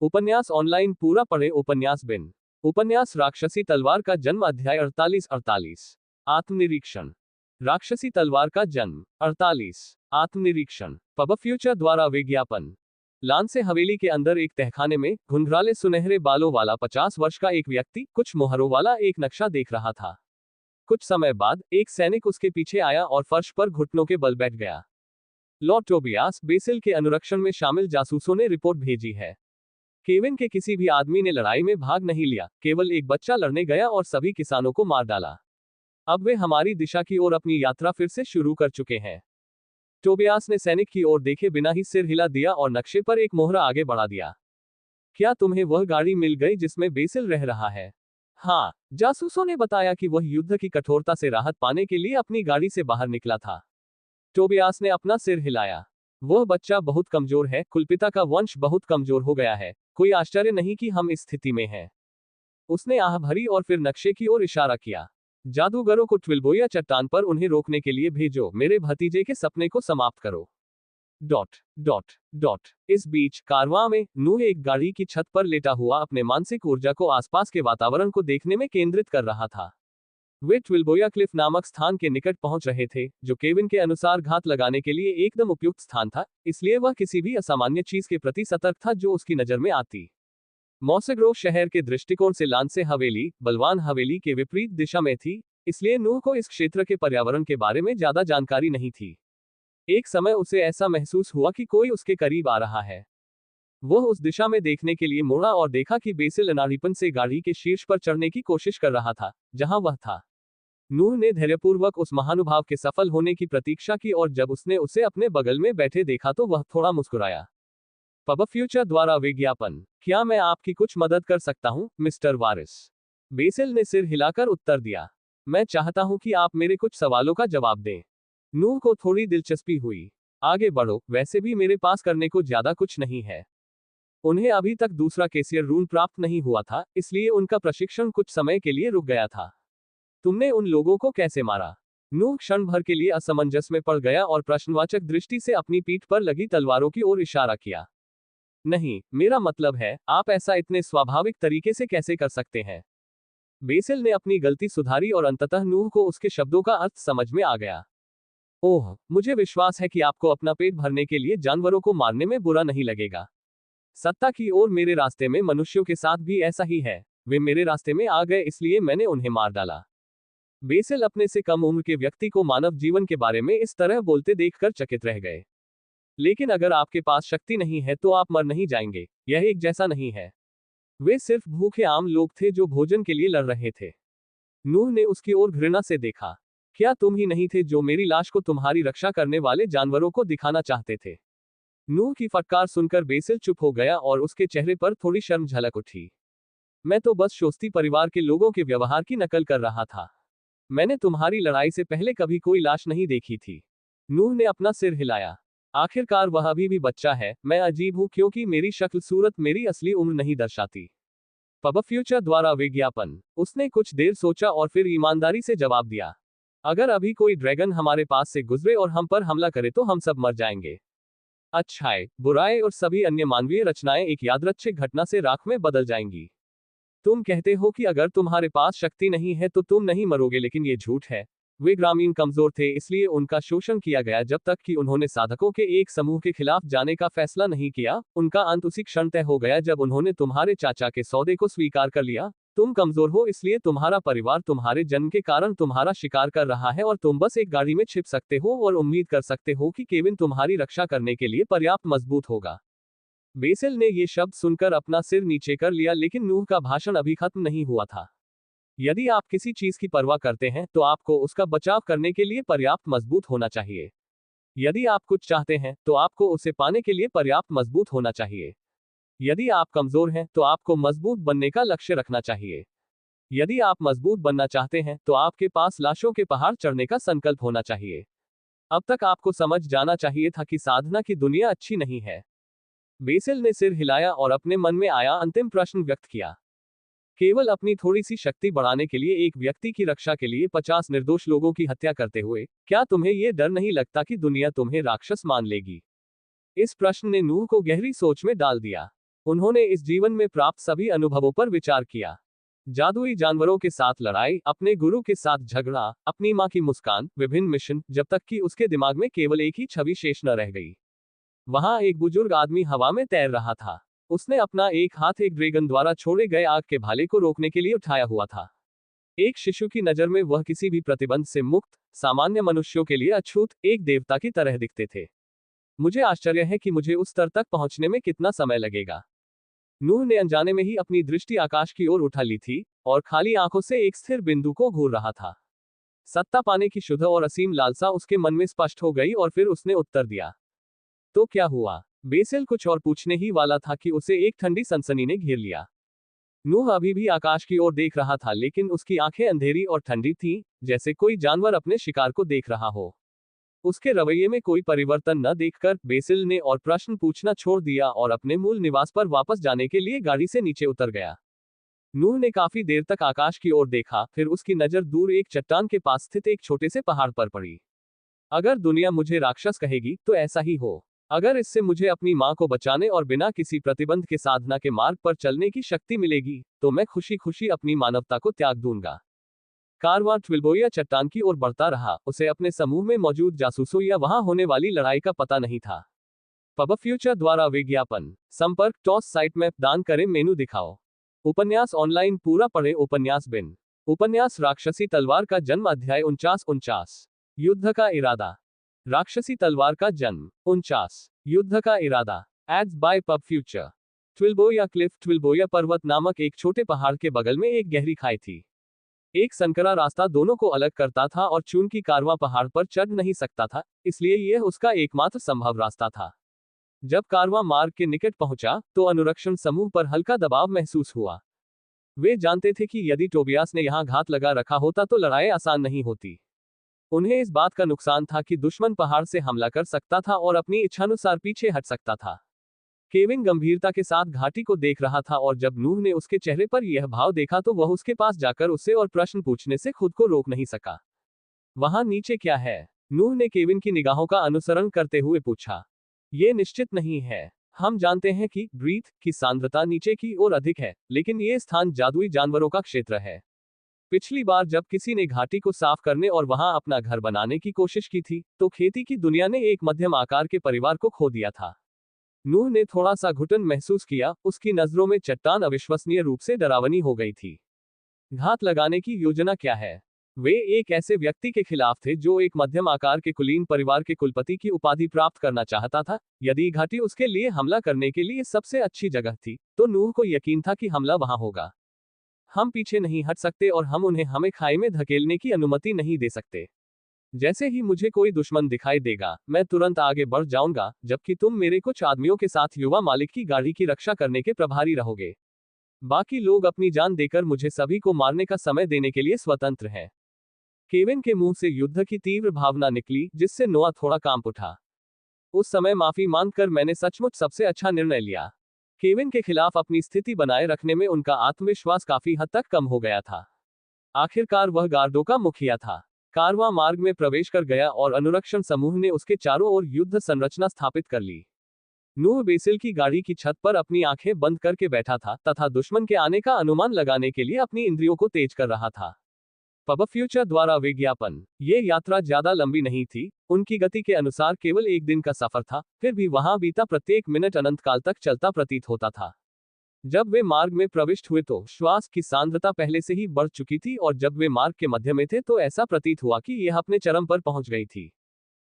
[SPEAKER 1] उपन्यास ऑनलाइन पूरा पढ़े उपन्यास बिन। उपन्यास राक्षसी तलवार का जन्म अध्याय 48 आत्मनिरीक्षण। राक्षसी तलवार का जन्म 48 आत्मनिरीक्षण। पब फ्यूचर द्वारा विज्ञापन। लांसे हवेली के अंदर एक तहखाने में घुंघराले सुनहरे बालों वाला 50 वर्ष का एक व्यक्ति कुछ मोहरों वाला एक नक्शा देख रहा था। कुछ समय बाद एक सैनिक उसके पीछे आया और फर्श पर घुटनों के बल बैठ गया। लॉर्ड टोबियास बेसिल के अनुरक्षण में शामिल जासूसों ने रिपोर्ट भेजी है। केविन के किसी भी आदमी ने लड़ाई में भाग नहीं लिया, केवल एक बच्चा लड़ने गया और सभी किसानों को मार डाला। अब वे हमारी दिशा की ओर अपनी यात्रा फिर से शुरू कर चुके हैं। टोबियास ने सैनिक की ओर देखे बिना ही सिर हिला दिया और नक्शे पर एक मोहरा आगे बढ़ा दिया। क्या तुम्हें वह गाड़ी मिल गई जिसमें बेसिल रह रहा है? हाँ, जासूसों ने बताया कि वह युद्ध की कठोरता से राहत पाने के लिए अपनी गाड़ी से बाहर निकला था। टोबियास ने अपना सिर हिलाया। वह बच्चा बहुत कमजोर है, कुलपिता का वंश बहुत कमजोर हो गया है। कोई आश्चर्य नहीं कि हम इस स्थिति में हैं। उसने आह भरी और फिर नक्शे की ओर इशारा किया। जादूगरों को ट्विल्बोया चट्टान पर उन्हें रोकने के लिए भेजो, मेरे भतीजे के सपने को समाप्त करो। Dot dot dot. इस बीच कारवां में नूह एक गाड़ी की छत पर लेटा हुआ अपने मानसिक ऊर्जा को आसपास के वातावरण को देखने में केंद्रित कर रहा था। वे ट्विल्बोया क्लिफ नामक स्थान के निकट पहुंच रहे थे, जो केविन के अनुसार घात लगाने के लिए एकदम उपयुक्त स्थान था, इसलिए वह किसी भी असामान्य चीज के प्रति सतर्क था जो उसकी नजर में आती। मॉसेग्रोव शहर के दृष्टिकोण से लांसे हवेली बलवान हवेली के विपरीत दिशा में थी, इसलिए नूह को इस क्षेत्र के पर्यावरण के बारे में ज्यादा जानकारी नहीं थी। एक समय उसे ऐसा महसूस हुआ कि कोई उसके करीब आ रहा है। वह उस दिशा में देखने के लिए मुड़ा और देखा कि बेसिल अनाड़ीपन से गाड़ी के शीर्ष पर चढ़ने की कोशिश कर रहा था, जहां वह था। नूह ने धैर्यपूर्वक उस महानुभाव के सफल होने की प्रतीक्षा की और जब उसने उसे अपने बगल में बैठे देखा तो वह थोड़ा मुस्कुराया। पब फ्यूचर द्वारा विज्ञापन। क्या मैं आपकी कुछ मदद कर सकता हूं, मिस्टर वारिस? बेसिल ने सिर हिलाकर उत्तर दिया। मैं चाहता हूं कि आप मेरे कुछ सवालों का जवाब दें। नूह को थोड़ी दिलचस्पी हुई। आगे बढ़ो, वैसे भी मेरे पास करने को ज्यादा कुछ नहीं है। उन्हें अभी तक दूसरा कैसियर रून प्राप्त नहीं हुआ था, इसलिए उनका प्रशिक्षण कुछ समय के लिए रुक गया था। तुमने उन लोगों को कैसे मारा? नूह क्षण भर के लिए असमंजस में पड़ गया और प्रश्नवाचक दृष्टि से अपनी पीठ पर लगी तलवारों की ओर इशारा किया। नहीं, मेरा मतलब है, आप ऐसा इतने स्वाभाविक तरीके से कैसे कर सकते हैं? बेसिल ने अपनी गलती सुधारी और अंततः नूह को उसके शब्दों का अर्थ समझ में आ गया। ओह, मुझे विश्वास है कि आपको अपना पेट भरने के लिए जानवरों को मारने में बुरा नहीं लगेगा। सत्ता की ओर मेरे रास्ते में मनुष्यों के साथ भी ऐसा ही है। वे मेरे रास्ते में आ गए इसलिए मैंने उन्हें मार डाला। बेसिल अपने से कम उम्र के व्यक्ति को मानव जीवन के बारे में इस तरह बोलते देखकर चकित रह गए। लेकिन अगर आपके पास शक्ति नहीं है तो आप मर नहीं जाएंगे, यह एक जैसा नहीं है। वे सिर्फ भूखे आम लोग थे जो भोजन के लिए लड़ रहे थे। नूह ने उसकी ओर घृणा से देखा। क्या तुम ही नहीं थे जो मेरी लाश को तुम्हारी रक्षा करने वाले जानवरों को दिखाना चाहते थे? नूह की फटकार सुनकर बेसिल चुप हो गया और उसके चेहरे पर थोड़ी शर्म झलक उठी। मैं तो बस शोस्ती परिवार के लोगों के व्यवहार की नकल कर रहा था। मैंने तुम्हारी लड़ाई से पहले कभी कोई लाश नहीं देखी थी। नूह ने अपना सिर हिलाया। आखिरकार वह अभी भी बच्चा है। मैं अजीब हूं क्योंकि मेरी शक्ल सूरत मेरी असली उम्र नहीं दर्शाती। पब फ्यूचर द्वारा विज्ञापन। उसने कुछ देर सोचा और फिर ईमानदारी से जवाब दिया। अगर अभी कोई ड्रैगन हमारे पास से गुजरे और हम पर हमला करे तो हम सब मर जाएंगे। अच्छाई, बुराई और सभी अन्य मानवीय रचनाएं एक यादृच्छिक घटना से राख में बदल जाएंगी। तुम कहते हो कि अगर तुम्हारे पास शक्ति नहीं है तो तुम नहीं मरोगे, लेकिन ये झूठ है। वे ग्रामीण कमजोर थे इसलिए उनका शोषण किया गया जब तक कि उन्होंने साधकों के एक समूह के खिलाफ जाने का फैसला नहीं किया। उनका अंत उसी क्षण तय हो गया जब उन्होंने तुम्हारे चाचा के सौदे को स्वीकार कर लिया। तुम कमजोर हो इसलिए तुम्हारा परिवार तुम्हारे जन्म के कारण तुम्हारा शिकार कर रहा है और तुम बस एक गाड़ी में छिप सकते हो और उम्मीद कर सकते हो कि केविन तुम्हारी रक्षा करने के लिए पर्याप्त मजबूत होगा। बेसिल ने ये शब्द सुनकर अपना सिर नीचे कर लिया, लेकिन नूह का भाषण अभी खत्म नहीं हुआ था। यदि आप किसी चीज की परवाह करते हैं तो आपको उसका बचाव करने के लिए पर्याप्त मजबूत होना चाहिए। यदि आप कुछ चाहते हैं तो आपको उसे पाने के लिए पर्याप्त मजबूत होना चाहिए। यदि आप कमजोर हैं तो आपको मजबूत बनने का लक्ष्य रखना चाहिए। यदि आप मजबूत बनना चाहते हैं तो आपके पास लाशों के पहाड़ चढ़ने का संकल्प होना चाहिए। अब तक आपको समझ जाना चाहिए था कि साधना की दुनिया अच्छी नहीं है। बेसिल ने सिर हिलाया और अपने मन में आया अंतिम प्रश्न व्यक्त किया। केवल अपनी थोड़ी सी शक्ति बढ़ाने के लिए एक व्यक्ति की रक्षा के लिए 50 निर्दोष लोगों की हत्या करते हुए क्या तुम्हें यह डर नहीं लगता कि दुनिया तुम्हें राक्षस मान लेगी? इस प्रश्न ने नूह को गहरी सोच में डाल दिया। उन्होंने इस जीवन में प्राप्त सभी अनुभवों पर विचार किया। जादुई जानवरों के साथ लड़ाई, अपने गुरु के साथ झगड़ा, अपनी मां की मुस्कान, विभिन्न मिशन, जब तक कि उसके दिमाग में केवल एक ही छवि शेष न रह गई। वहां एक बुजुर्ग आदमी हवा में तैर रहा था। उसने अपना एक हाथ एक ड्रैगन द्वारा छोड़े गए आग के भाले को रोकने के लिए उठाया हुआ था। एक शिशु की नजर में वह किसी भी प्रतिबंध से मुक्त, सामान्य मनुष्यों के लिए अछूत, एक देवता की तरह दिखते थे। मुझे आश्चर्य है कि मुझे उस स्तर तक पहुंचने में कितना समय लगेगा। नूह ने अनजाने में ही अपनी दृष्टि आकाश की ओर उठा ली थी और खाली आंखों से एक स्थिर बिंदु को घूर रहा था। सत्ता पाने की शुद्ध और असीम लालसा उसके मन में स्पष्ट हो गई और फिर उसने उत्तर दिया। तो क्या हुआ? बेसिल कुछ और पूछने ही वाला था कि उसे एक ठंडी सनसनी ने घेर लिया। नूह अभी भी आकाश की ओर देख रहा था, लेकिन उसकी आंखें अंधेरी और ठंडी थीं, जैसे कोई जानवर अपने शिकार को देख रहा हो। उसके रवैये में कोई परिवर्तन न देखकर बेसिल ने और प्रश्न पूछना छोड़ दिया और अपने मूल निवास पर वापस जाने के लिए गाड़ी से नीचे उतर गया। नूह ने काफी देर तक आकाश की ओर देखा, फिर उसकी नजर दूर एक चट्टान के पास स्थित एक छोटे से पहाड़ पर पड़ी। अगर दुनिया मुझे राक्षस कहेगी तो ऐसा ही हो। अगर इससे मुझे अपनी मां को बचाने और बिना किसी प्रतिबंध के साधना के मार्ग पर चलने की शक्ति मिलेगी, तो मैं खुशी खुशी अपनी मानवता को त्याग दूंगा। कारवां ट्विल्बोया चट्टान की ओर बढ़ता रहा। उसे अपने समूह में मौजूद जासूसों या वहां होने वाली लड़ाई का पता नहीं था। पब फ्यूचर द्वारा विज्ञापन। संपर्क टॉस साइट मैप दान करें मेनू दिखाओ। उपन्यास ऑनलाइन पूरा पढ़े उपन्यास बिन। उपन्यास राक्षसी तलवार का जन्म अध्याय 49 युद्ध का इरादा। राक्षसी तलवार का जन्म 49 युद्ध का इरादा। Ads by PubFuture. ट्विल्बोया क्लिफ। ट्विल्बोया पर्वत नामक एक छोटे पहाड़ के बगल में एक गहरी खाई थी। एक संकरा रास्ता दोनों को अलग करता था और चूंकि कारवां पहाड़ पर चढ़ नहीं सकता था, इसलिए यह उसका एकमात्र संभव रास्ता था। जब कारवां मार्ग के निकट पहुंचा तो अनुरक्षण समूह पर हल्का दबाव महसूस हुआ। वे जानते थे कि यदि टोबियास ने यहां घात लगा रखा होता तो लड़ाई आसान नहीं होती। उन्हें इस बात का नुकसान था कि दुश्मन पहाड़ से हमला कर सकता था और अपनी इच्छानुसार पीछे हट सकता था। केविन गंभीरता के साथ घाटी को देख रहा था और जब नूह ने उसके चेहरे पर यह भाव देखा तो वह उसके पास जाकर उससे और प्रश्न पूछने से खुद को रोक नहीं सका। वहां नीचे क्या है? नूह ने केविन की निगाहों का अनुसरण करते हुए पूछा। ये निश्चित नहीं है। हम जानते हैं कि ब्रीथ की सांद्रता नीचे की ओर अधिक है, लेकिन ये स्थान जादुई जानवरों का क्षेत्र है। पिछली बार जब किसी ने घाटी को साफ करने और वहां अपना घर बनाने की कोशिश की थी, तो खेती की दुनिया ने एक मध्यम आकार के परिवार को खो दिया था। नूह ने थोड़ा सा घुटन महसूस किया, उसकी नजरों में चट्टान अविश्वसनीय रूप से डरावनी हो गई थी। घात लगाने की योजना क्या है? वे एक ऐसे व्यक्ति के खिलाफ थे जो एक मध्यम आकार के कुलीन परिवार के कुलपति की उपाधि प्राप्त करना चाहता था। यदि घाटी उसके लिए हमला करने के लिए सबसे अच्छी जगह थी, तो नूह को यकीन था कि हमला वहां होगा। हम पीछे नहीं हट सकते और हम उन्हें हमें खाई में धकेलने की अनुमति नहीं दे सकते। जैसे ही मुझे कोई दुश्मन दिखाई देगा, मैं तुरंत आगे बढ़ जाऊंगा, जबकि तुम मेरे कुछ आदमियों के साथ युवा मालिक की गाड़ी की रक्षा करने के प्रभारी रहोगे। बाकी लोग अपनी जान देकर मुझे सभी को मारने का समय देने के लिए स्वतंत्र हैं। केविन के मुंह से युद्ध की तीव्र भावना निकली, जिससे नोआ थोड़ा कांप उठा। उस समय माफी मांगकर मैंने सचमुच सबसे अच्छा निर्णय लिया। केविन के खिलाफ अपनी स्थिति बनाए रखने में उनका आत्मविश्वास काफी हद तक कम हो गया था। आखिरकार वह गार्डों का मुखिया था। कारवां मार्ग में प्रवेश कर गया और अनुरक्षण समूह ने उसके चारों ओर युद्ध संरचना स्थापित कर ली। नूह बेसिल की गाड़ी की छत पर अपनी आंखें बंद करके बैठा था तथा दुश्मन के आने का अनुमान लगाने के लिए अपनी इंद्रियों को तेज कर रहा था। पब फ्यूचर द्वारा विज्ञापन। ये यात्रा ज्यादा लंबी नहीं थी, उनकी गति के अनुसार केवल एक दिन का सफर था, फिर भी वहां बीता प्रत्येक मिनट अनंत काल तक चलता प्रतीत होता था। जब वे मार्ग में प्रविष्ट हुए तो श्वास की सांद्रता पहले से ही बढ़ चुकी थी और जब वे मार्ग के मध्य में थे तो ऐसा प्रतीत हुआ कि यह अपने चरम पर पहुंच गई थी।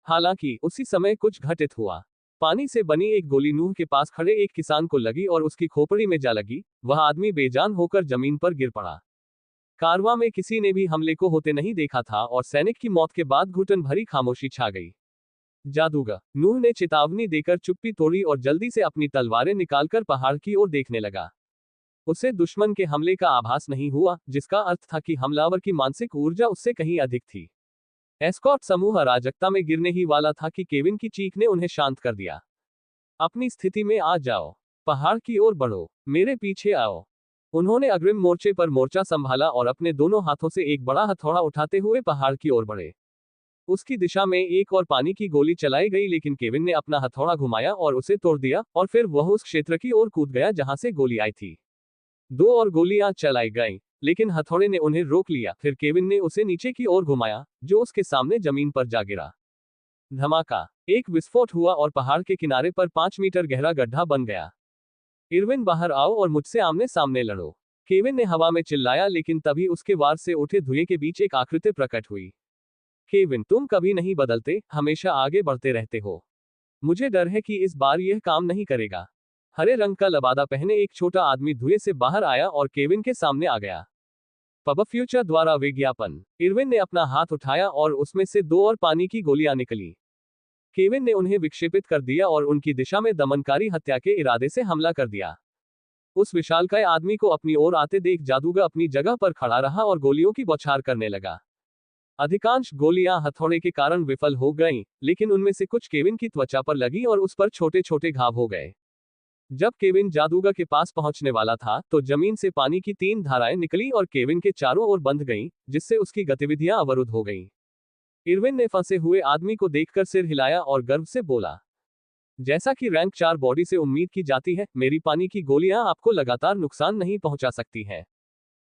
[SPEAKER 1] हालांकि उसी समय कुछ घटित हुआ। पानी से बनी एक गोली नूह के पास खड़े एक किसान को लगी और उसकी खोपड़ी में जा लगी। वह आदमी बेजान होकर जमीन पर गिर पड़ा। कारवां में किसी ने भी हमले को होते नहीं देखा था और सैनिक की मौत के बाद घुटन भरी खामोशी छा गई। जादूगर। नूह ने चेतावनी देकर चुप्पी तोड़ी और जल्दी से अपनी तलवारें निकालकर पहाड़ की ओर देखने लगा। उसे दुश्मन के हमले का आभास नहीं हुआ, जिसका अर्थ था कि हमलावर की मानसिक ऊर्जा उससे कहीं अधिक थी। एस्कॉर्ट समूह अराजकता में गिरने ही वाला था कि केविन की चीख ने उन्हें शांत कर दिया। अपनी स्थिति में आ जाओ। पहाड़ की ओर बढ़ो। मेरे पीछे आओ। उन्होंने अग्रिम मोर्चे पर मोर्चा संभाला और अपने दोनों हाथों से एक बड़ा हथौड़ा उठाते हुए पहाड़ की ओर बढ़े। उसकी दिशा में एक और पानी की गोली चलाई गई, लेकिन केविन ने अपना हथौड़ा घुमाया और उसे तोड़ दिया और फिर वह उस क्षेत्र की ओर कूद गया जहां से गोली आई थी। 2 और गोलियां चलाई गईं, लेकिन हथौड़े ने उन्हें रोक लिया। फिर केविन ने उसे नीचे की ओर घुमाया, जो उसके सामने जमीन पर जा गिरा। धमाका। एक विस्फोट हुआ और पहाड़ के किनारे पर 5 मीटर गहरा गड्ढा बन गया। इरविन, बाहर आओ और मुझसे आमने सामने लड़ो। केविन ने हवा में चिल्लाया, लेकिन तभी उसके वार से उठे धुएं के बीच एक आकृति प्रकट हुई। केविन, तुम कभी नहीं बदलते, हमेशा आगे बढ़ते रहते हो। मुझे डर है कि इस बार यह काम नहीं करेगा। हरे रंग का लबादा पहने एक छोटा आदमी धुएं से बाहर आया और केविन के सामने आ गया। पब फ्यूचर द्वारा विज्ञापन। इरविन ने अपना हाथ उठाया और उसमें से 2 और पानी की गोलियां निकली। केविन ने उन्हें विक्षेपित कर दिया और उनकी दिशा में दमनकारी हत्या के इरादे से हमला कर दिया। उस विशालकाय आदमी को अपनी ओर आते देख जादूगर अपनी जगह पर खड़ा रहा और गोलियों की बौछार करने लगा। अधिकांश गोलियां हथौड़े के कारण विफल हो गईं, लेकिन उनमें से कुछ केविन की त्वचा पर लगी और उस पर छोटे छोटे घाव हो गए। जब केविन जादूगर के पास पहुंचने वाला था, तो जमीन से पानी की 3 धाराएं निकली और केविन के चारों ओर बंध गईं, जिससे उसकी गतिविधियां अवरुद्ध हो गईं। इरविन ने फंसे हुए आदमी को देखकर सिर हिलाया और गर्व से बोला, जैसा कि रैंक 4 बॉडी से उम्मीद की जाती है, मेरी पानी की गोलियां आपको लगातार नुकसान नहीं पहुंचा सकती हैं।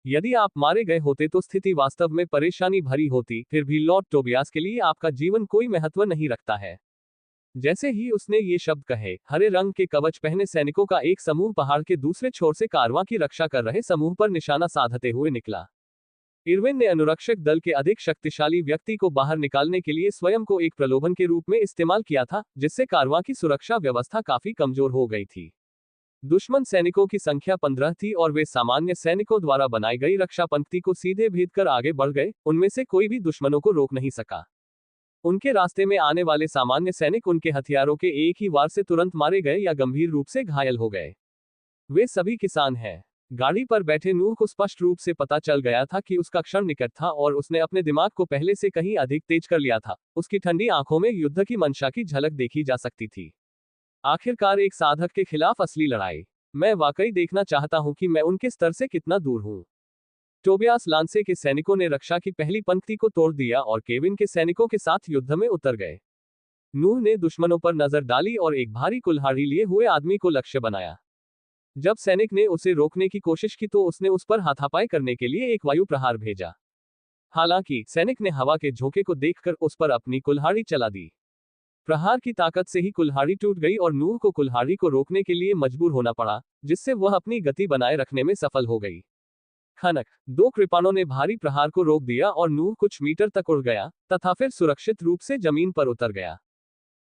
[SPEAKER 1] यदि आप मारे गए होते तो स्थिति वास्तव में परेशानी भरी होती, फिर भी लॉर्ड टोबियास के लिए आपका जीवन कोई महत्व नहीं रखता है। जैसे ही उसने ये शब्द कहे, हरे रंग के कवच पहने सैनिकों का एक समूह पहाड़ के दूसरे छोर से कारवां की रक्षा कर रहे समूह पर निशाना साधते हुए निकला। इरविन ने अनुरक्षक दल के अधिक शक्तिशाली व्यक्ति को बाहर निकालने के लिए स्वयं को एक प्रलोभन के रूप में इस्तेमाल किया था, जिससे कारवां की सुरक्षा व्यवस्था काफी कमजोर हो गई थी। दुश्मन सैनिकों की संख्या 15 थी और वे सामान्य सैनिकों द्वारा बनाई गई रक्षा पंक्ति को सीधे भेद कर आगे बढ़ गए। उनमें से कोई भी दुश्मनों को रोक नहीं सका। उनके रास्ते में आने वाले सामान्य सैनिक उनके हथियारों के एक ही वार से तुरंत मारे गए या गंभीर रूप से घायल हो गए। वे सभी किसान हैं। गाड़ी पर बैठे नूह को स्पष्ट रूप से पता चल गया था कि उसका क्षण निकट था और उसने अपने दिमाग को पहले से कहीं अधिक तेज कर लिया था। उसकी ठंडी आंखों में युद्ध की मंशा की झलक देखी जा सकती थी। आखिरकार एक साधक के खिलाफ असली लड़ाई। मैं वाकई देखना चाहता हूं कि मैं उनके स्तर से कितना दूर हूं। टोबियास लांसे के सैनिकों ने रक्षा की पहली पंक्ति को तोड़ दिया और केविन के सैनिकों के साथ युद्ध में उतर गए। नूह ने दुश्मनों पर नजर डाली और एक भारी कुल्हाड़ी लिए हुए आदमी को लक्ष्य बनाया। जब सैनिक ने उसे रोकने की कोशिश की तो उसने उस पर हाथापाई करने के लिए एक वायु प्रहार भेजा। हालांकि सैनिक ने हवा के झोंके को देखकर उस पर अपनी कुल्हाड़ी चला दी। प्रहार की ताकत से ही कुल्हाड़ी टूट गई और नूह को कुल्हाड़ी को रोकने के लिए मजबूर होना पड़ा, जिससे वह अपनी गति बनाए रखने में सफल हो गई। खनक, दो कृपाणों ने भारी प्रहार को रोक दिया और नूह कुछ मीटर तक उड़ गया तथा फिर सुरक्षित रूप से जमीन पर उतर गया।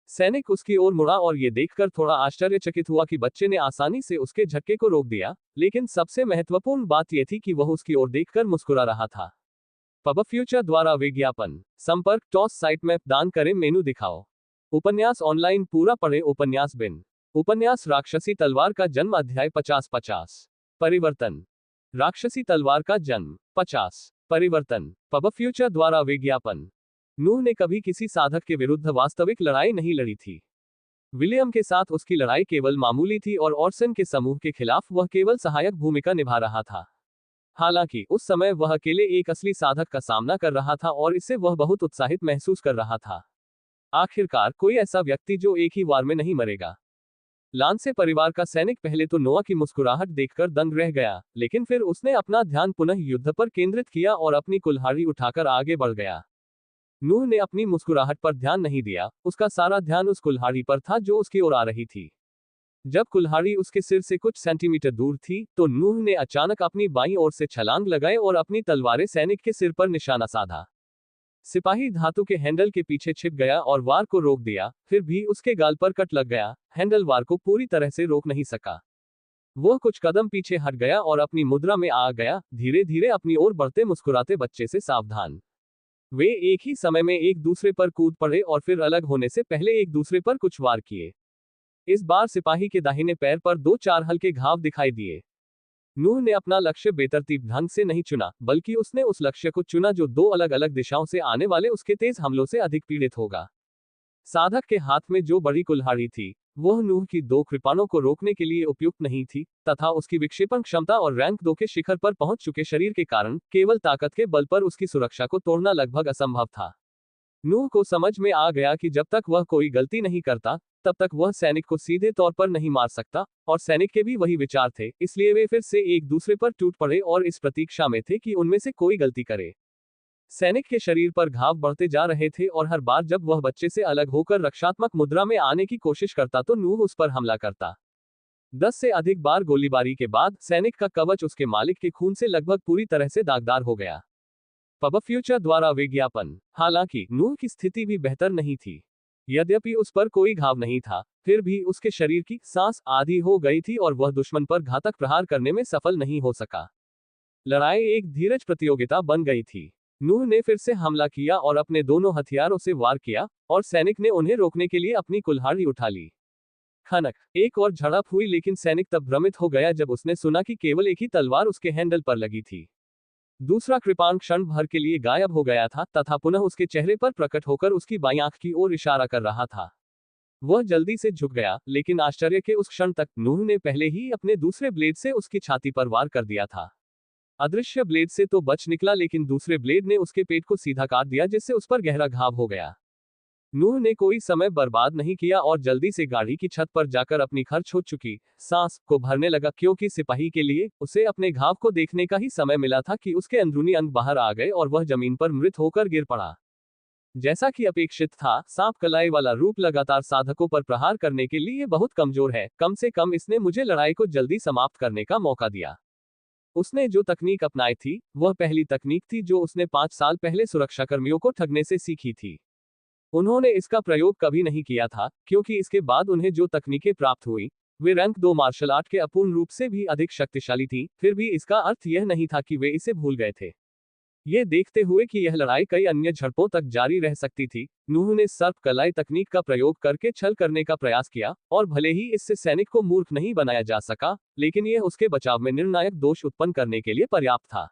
[SPEAKER 1] सैनिक उसकी ओर मुड़ा और ये देखकर थोड़ा आश्चर्यचकित हुआ कि बच्चे ने आसानी से उसके झटके को रोक दिया, लेकिन सबसे महत्वपूर्ण बात यह थी कि वह उसकी ओर देखकर मुस्कुरा रहा था। पब फ्यूचर द्वारा विज्ञापन संपर्क टॉस साइट मैप दान करें मेनू दिखाओ। उपन्यास ऑनलाइन पूरा पढ़े उपन्यास बिन। उपन्यास राक्षसी तलवार का जन्म अध्याय 50-50 परिवर्तन। राक्षसी तलवार का जन्म 50 परिवर्तन। पब फ्यूचर द्वारा विज्ञापन। नूह ने कभी किसी साधक के विरुद्ध वास्तविक लड़ाई नहीं लड़ी थी। विलियम के साथ उसकी लड़ाई केवल मामूली थी और ऑर्सन के समूह के खिलाफ वह केवल सहायक भूमिका निभा रहा था। हालांकि उस समय वह अकेले एक असली साधक का सामना कर रहा था और इससे वह बहुत उत्साहित महसूस कर रहा था। आखिरकार कोई ऐसा व्यक्ति जो एक ही वार में नहीं मरेगा। लांसे परिवार का सैनिक पहले तो नोआ की मुस्कुराहट देखकर दंग रह गया, लेकिन फिर उसने अपना ध्यान पुनः युद्ध पर केंद्रित किया और अपनी कुल्हाड़ी उठाकर आगे बढ़ गया। नूह ने अपनी मुस्कुराहट पर ध्यान नहीं दिया, उसका सारा ध्यान उस कुल्हाड़ी पर था जो उसकी ओर आ रही थी। जब कुल्हाड़ी उसके सिर से कुछ सेंटीमीटर दूर थी तो नूह ने अचानक अपनी बाईं ओर से छलांग लगाए और अपनी तलवारें सैनिक के सिर पर निशाना साधा। सिपाही धातु के हैंडल के पीछे छिप गया और वार को रोक दिया, फिर भी उसके गाल पर कट लग गया। हैंडल वार को पूरी तरह से रोक नहीं सका। वह कुछ कदम पीछे हट गया और अपनी मुद्रा में आ गया, धीरे धीरे अपनी ओर बढ़ते मुस्कुराते बच्चे से सावधान। वे एक ही समय में एक दूसरे पर कूद पड़े और फिर अलग होने से पहले एक दूसरे पर कुछ वार किए। इस बार सिपाही के दाहिने पैर पर 2-4 हल्के घाव दिखाई दिए। नूह ने अपना लक्ष्य बेतरतीब ढंग से नहीं चुना, बल्कि उसने उस लक्ष्य को चुना जो 2 अलग अलग दिशाओं से आने वाले उसके तेज हमलों से अधिक पीड़ित होगा। साधक के हाथ में जो बड़ी कुल्हाड़ी थी, वह नूह की 2 कृपाणों को रोकने के लिए उपयुक्त नहीं थी, तथा उसकी विक्षेपण क्षमता और रैंक 2 के शिखर पर पहुंच चुके शरीर के कारण केवल ताकत के बल पर उसकी सुरक्षा को तोड़ना लगभग असंभव था। नूह को समझ में आ गया कि जब तक वह कोई गलती नहीं करता, तब तक वह सैनिक को सीधे तौर पर नहीं मार सकता, और सैनिक के भी वही विचार थे, इसलिए वे फिर से एक दूसरे पर टूट पड़े और इस प्रतीक्षा में थे कि उनमें से कोई गलती करे। सैनिक के शरीर पर घाव बढ़ते जा रहे थे और हर बार जब वह बच्चे से अलग होकर रक्षात्मक मुद्रा में आने की कोशिश करता तो नूह उस पर हमला करता। 10 से अधिक बार गोलीबारी के बाद सैनिक का कवच उसके मालिक के खून से लगभग पूरी तरह से दागदार हो गया। पब फ्यूचर द्वारा विज्ञापन। हालांकि नूह की स्थिति भी बेहतर नहीं थी। यद्यपि उस पर कोई घाव नहीं था, फिर भी उसके शरीर की सांस आधी हो गई थी और वह दुश्मन पर घातक प्रहार करने में सफल नहीं हो सका। लड़ाई एक धीरज प्रतियोगिता बन गई थी। नूह ने फिर से हमला किया और अपने दोनों हथियारों से वार किया, और सैनिक ने उन्हें रोकने के लिए अपनी कुल्हाड़ी उठा ली। खनक, एक और झड़प हुई, लेकिन सैनिक तब भ्रमित हो गया जब उसने सुना कि केवल एक ही तलवार उसके हैंडल पर लगी थी। दूसरा कृपाण क्षण भर के लिए गायब हो गया था तथा पुनः उसके चेहरे पर प्रकट होकर उसकी बाईं आंख की ओर इशारा कर रहा था। वह जल्दी से झुक गया, लेकिन आश्चर्य के उस क्षण तक नूह ने पहले ही अपने दूसरे ब्लेड से उसकी छाती पर वार कर दिया था। अदृश्य ब्लेड से तो बच निकला, लेकिन दूसरे ब्लेड ने उसके पेट को सीधा काट दिया, जिससे उस पर गहरा घाव हो गया। नूह ने कोई समय बर्बाद नहीं किया और जल्दी से गाड़ी की छत पर जाकर अपनी खर्च हो चुकी सांस को भरने लगा, क्योंकि सिपाही के लिए उसे अपने घाव को देखने का ही समय मिला था कि उसके अंदरूनी अंग बाहर आ गए और वह जमीन पर मृत होकर गिर पड़ा। जैसा कि अपेक्षित था, सांप कलाई वाला रूप लगातार साधकों पर प्रहार करने के लिए बहुत कमजोर है। कम से कम इसने मुझे लड़ाई को जल्दी समाप्त करने का मौका दिया। उसने जो तकनीक अपनाई थी, वह पहली तकनीक थी जो उसने 5 साल पहले सुरक्षाकर्मियों को ठगने से सीखी थी। उन्होंने इसका प्रयोग कभी नहीं किया था, क्योंकि इसके बाद उन्हें जो तकनीकें प्राप्त हुई, वे रैंक 2 मार्शल आर्ट के अपूर्ण रूप से भी अधिक शक्तिशाली थीं। फिर भी इसका अर्थ यह नहीं था कि वे इसे भूल गए थे। ये देखते हुए कि यह लड़ाई कई अन्य झड़पों तक जारी रह सकती थी, नूह ने सर्प कलाई तकनीक का प्रयोग करके छल करने का प्रयास किया, और भले ही इससे सैनिक को मूर्ख नहीं बनाया जा सका, लेकिन यह उसके बचाव में निर्णायक दोष उत्पन्न करने के लिए पर्याप्त था।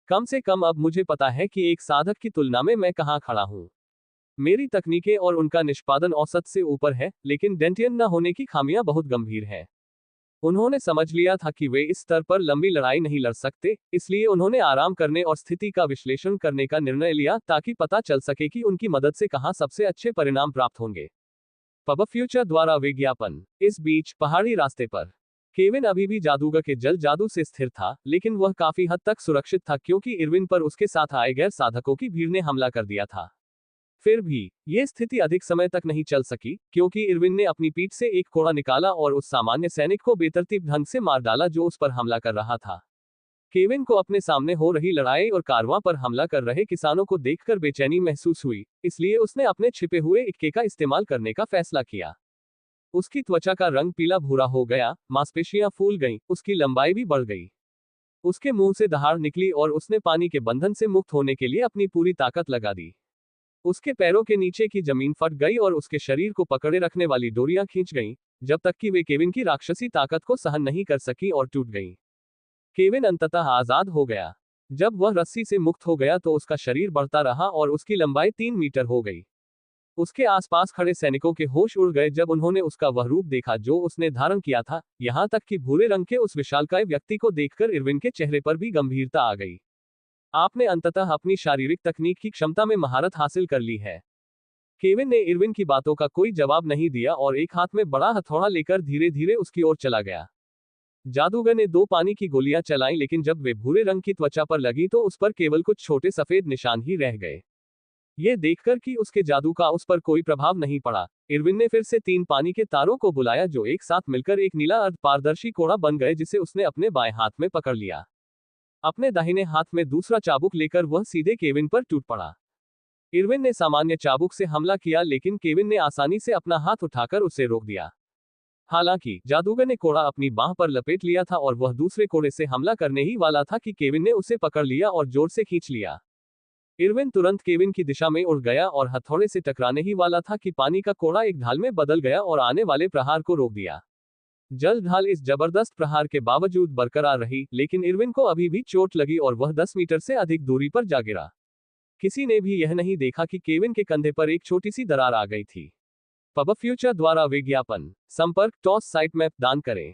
[SPEAKER 1] कम से कम अब मुझे पता है कि एक साधक की तुलना में मैं कहाँ खड़ा हूँ। मेरी तकनीकें और उनका निष्पादन औसत से ऊपर है, लेकिन डेंटियन न होने की खामियां बहुत गंभीर है। उन्होंने समझ लिया था कि वे इस स्तर पर लंबी लड़ाई नहीं लड़ सकते, इसलिए उन्होंने आराम करने और स्थिति का विश्लेषण करने का निर्णय लिया ताकि पता चल सके कि उनकी मदद से कहां सबसे अच्छे परिणाम प्राप्त होंगे। पब फ्यूचर द्वारा विज्ञापन। इस बीच पहाड़ी रास्ते पर केविन अभी भी जादूगर के जल जादू से स्थिर था, लेकिन वह काफी हद तक सुरक्षित था क्योंकि इरविन पर उसके साथ आए गैर साधकों की भीड़ ने हमला कर दिया था। फिर भी ये स्थिति अधिक समय तक नहीं चल सकी क्योंकि इरविन ने अपनी पीठ से एक कोड़ा निकाला और उस सामान्य सैनिक को बेतरतीब ढंग से मार डाला जो उस पर हमला कर रहा था। केविन को अपने सामने हो रही लड़ाई और कारवां पर हमला कर रहे किसानों को देखकर बेचैनी महसूस हुई, इसलिए उसने अपने छिपे हुए इक्के का इस्तेमाल करने का फैसला किया। उसकी त्वचा का रंग पीला भूरा हो गया, मांसपेशियां फूल गईं, उसकी लंबाई भी बढ़ गई। उसके मुंह से दहाड़ निकली और उसने पानी के बंधन से मुक्त होने के लिए अपनी पूरी ताकत लगा दी। उसके पैरों के नीचे की जमीन फट गई और उसके शरीर को पकड़े रखने वाली डोरियां खींच गईं, जब तक कि वे केविन की राक्षसी ताकत को सहन नहीं कर सकी और टूट गईं। केविन अंततः आजाद हो गया। जब वह रस्सी से मुक्त हो गया तो उसका शरीर बढ़ता रहा और उसकी लंबाई 3 मीटर हो गई। उसके आसपास खड़े सैनिकों के होश उड़ गए जब उन्होंने उसका वह रूप देखा जो उसने धारण किया था, यहां तक कि भूरे रंग के उस विशालकाय व्यक्ति को देखकर इरविन के चेहरे पर भी गंभीरता आ गई। आपने अंततः अपनी शारीरिक तकनीक की क्षमता में महारत हासिल कर ली है। केविन ने इरविन की बातों का कोई जवाब नहीं दिया और एक हाथ में बड़ा हथौड़ा लेकर धीरे धीरे उसकी ओर चला गया। जादूगर ने 2 पानी की गोलियां चलाईं, लेकिन जब वे भूरे रंग की त्वचा पर लगी तो उस पर केवल कुछ छोटे सफेद निशान ही रह गए। ये देखकर कि उसके जादू का उस पर कोई प्रभाव नहीं पड़ा, इरविन ने फिर से 3 पानी के तारों को बुलाया जो एक साथ मिलकर एक नीला अर्ध पारदर्शी कोड़ा बन गए जिसे उसने अपने बाएं हाथ में पकड़ लिया। अपने दाहिने हाथ में दूसरा चाबुक लेकर वह सीधे केविन पर टूट पड़ा। इरविन ने सामान्य चाबुक से हमला किया, लेकिन केविन ने आसानी से अपना हाथ उठाकर उसे रोक दिया। हालांकि जादूगर ने कोड़ा अपनी बांह पर लपेट लिया था और वह दूसरे कोड़े से हमला करने ही वाला था कि केविन ने उसे पकड़ लिया और जोर से खींच लिया। इरविन तुरंत केविन की दिशा में उड़ गया और हथौड़े से टकराने ही वाला था कि पानी का कोड़ा एक ढाल में बदल गया और आने वाले प्रहार को रोक दिया। जल ढाल इस जबरदस्त प्रहार के बावजूद बरकरार रही, लेकिन इरविन को अभी भी चोट लगी और वह 10 मीटर से अधिक दूरी पर जा गिरा। किसी ने भी यह नहीं देखा कि केविन के कंधे पर एक छोटी सी दरार आ गई थी। पब फ्यूचर द्वारा विज्ञापन। संपर्क टॉस साइट मैप दान करें।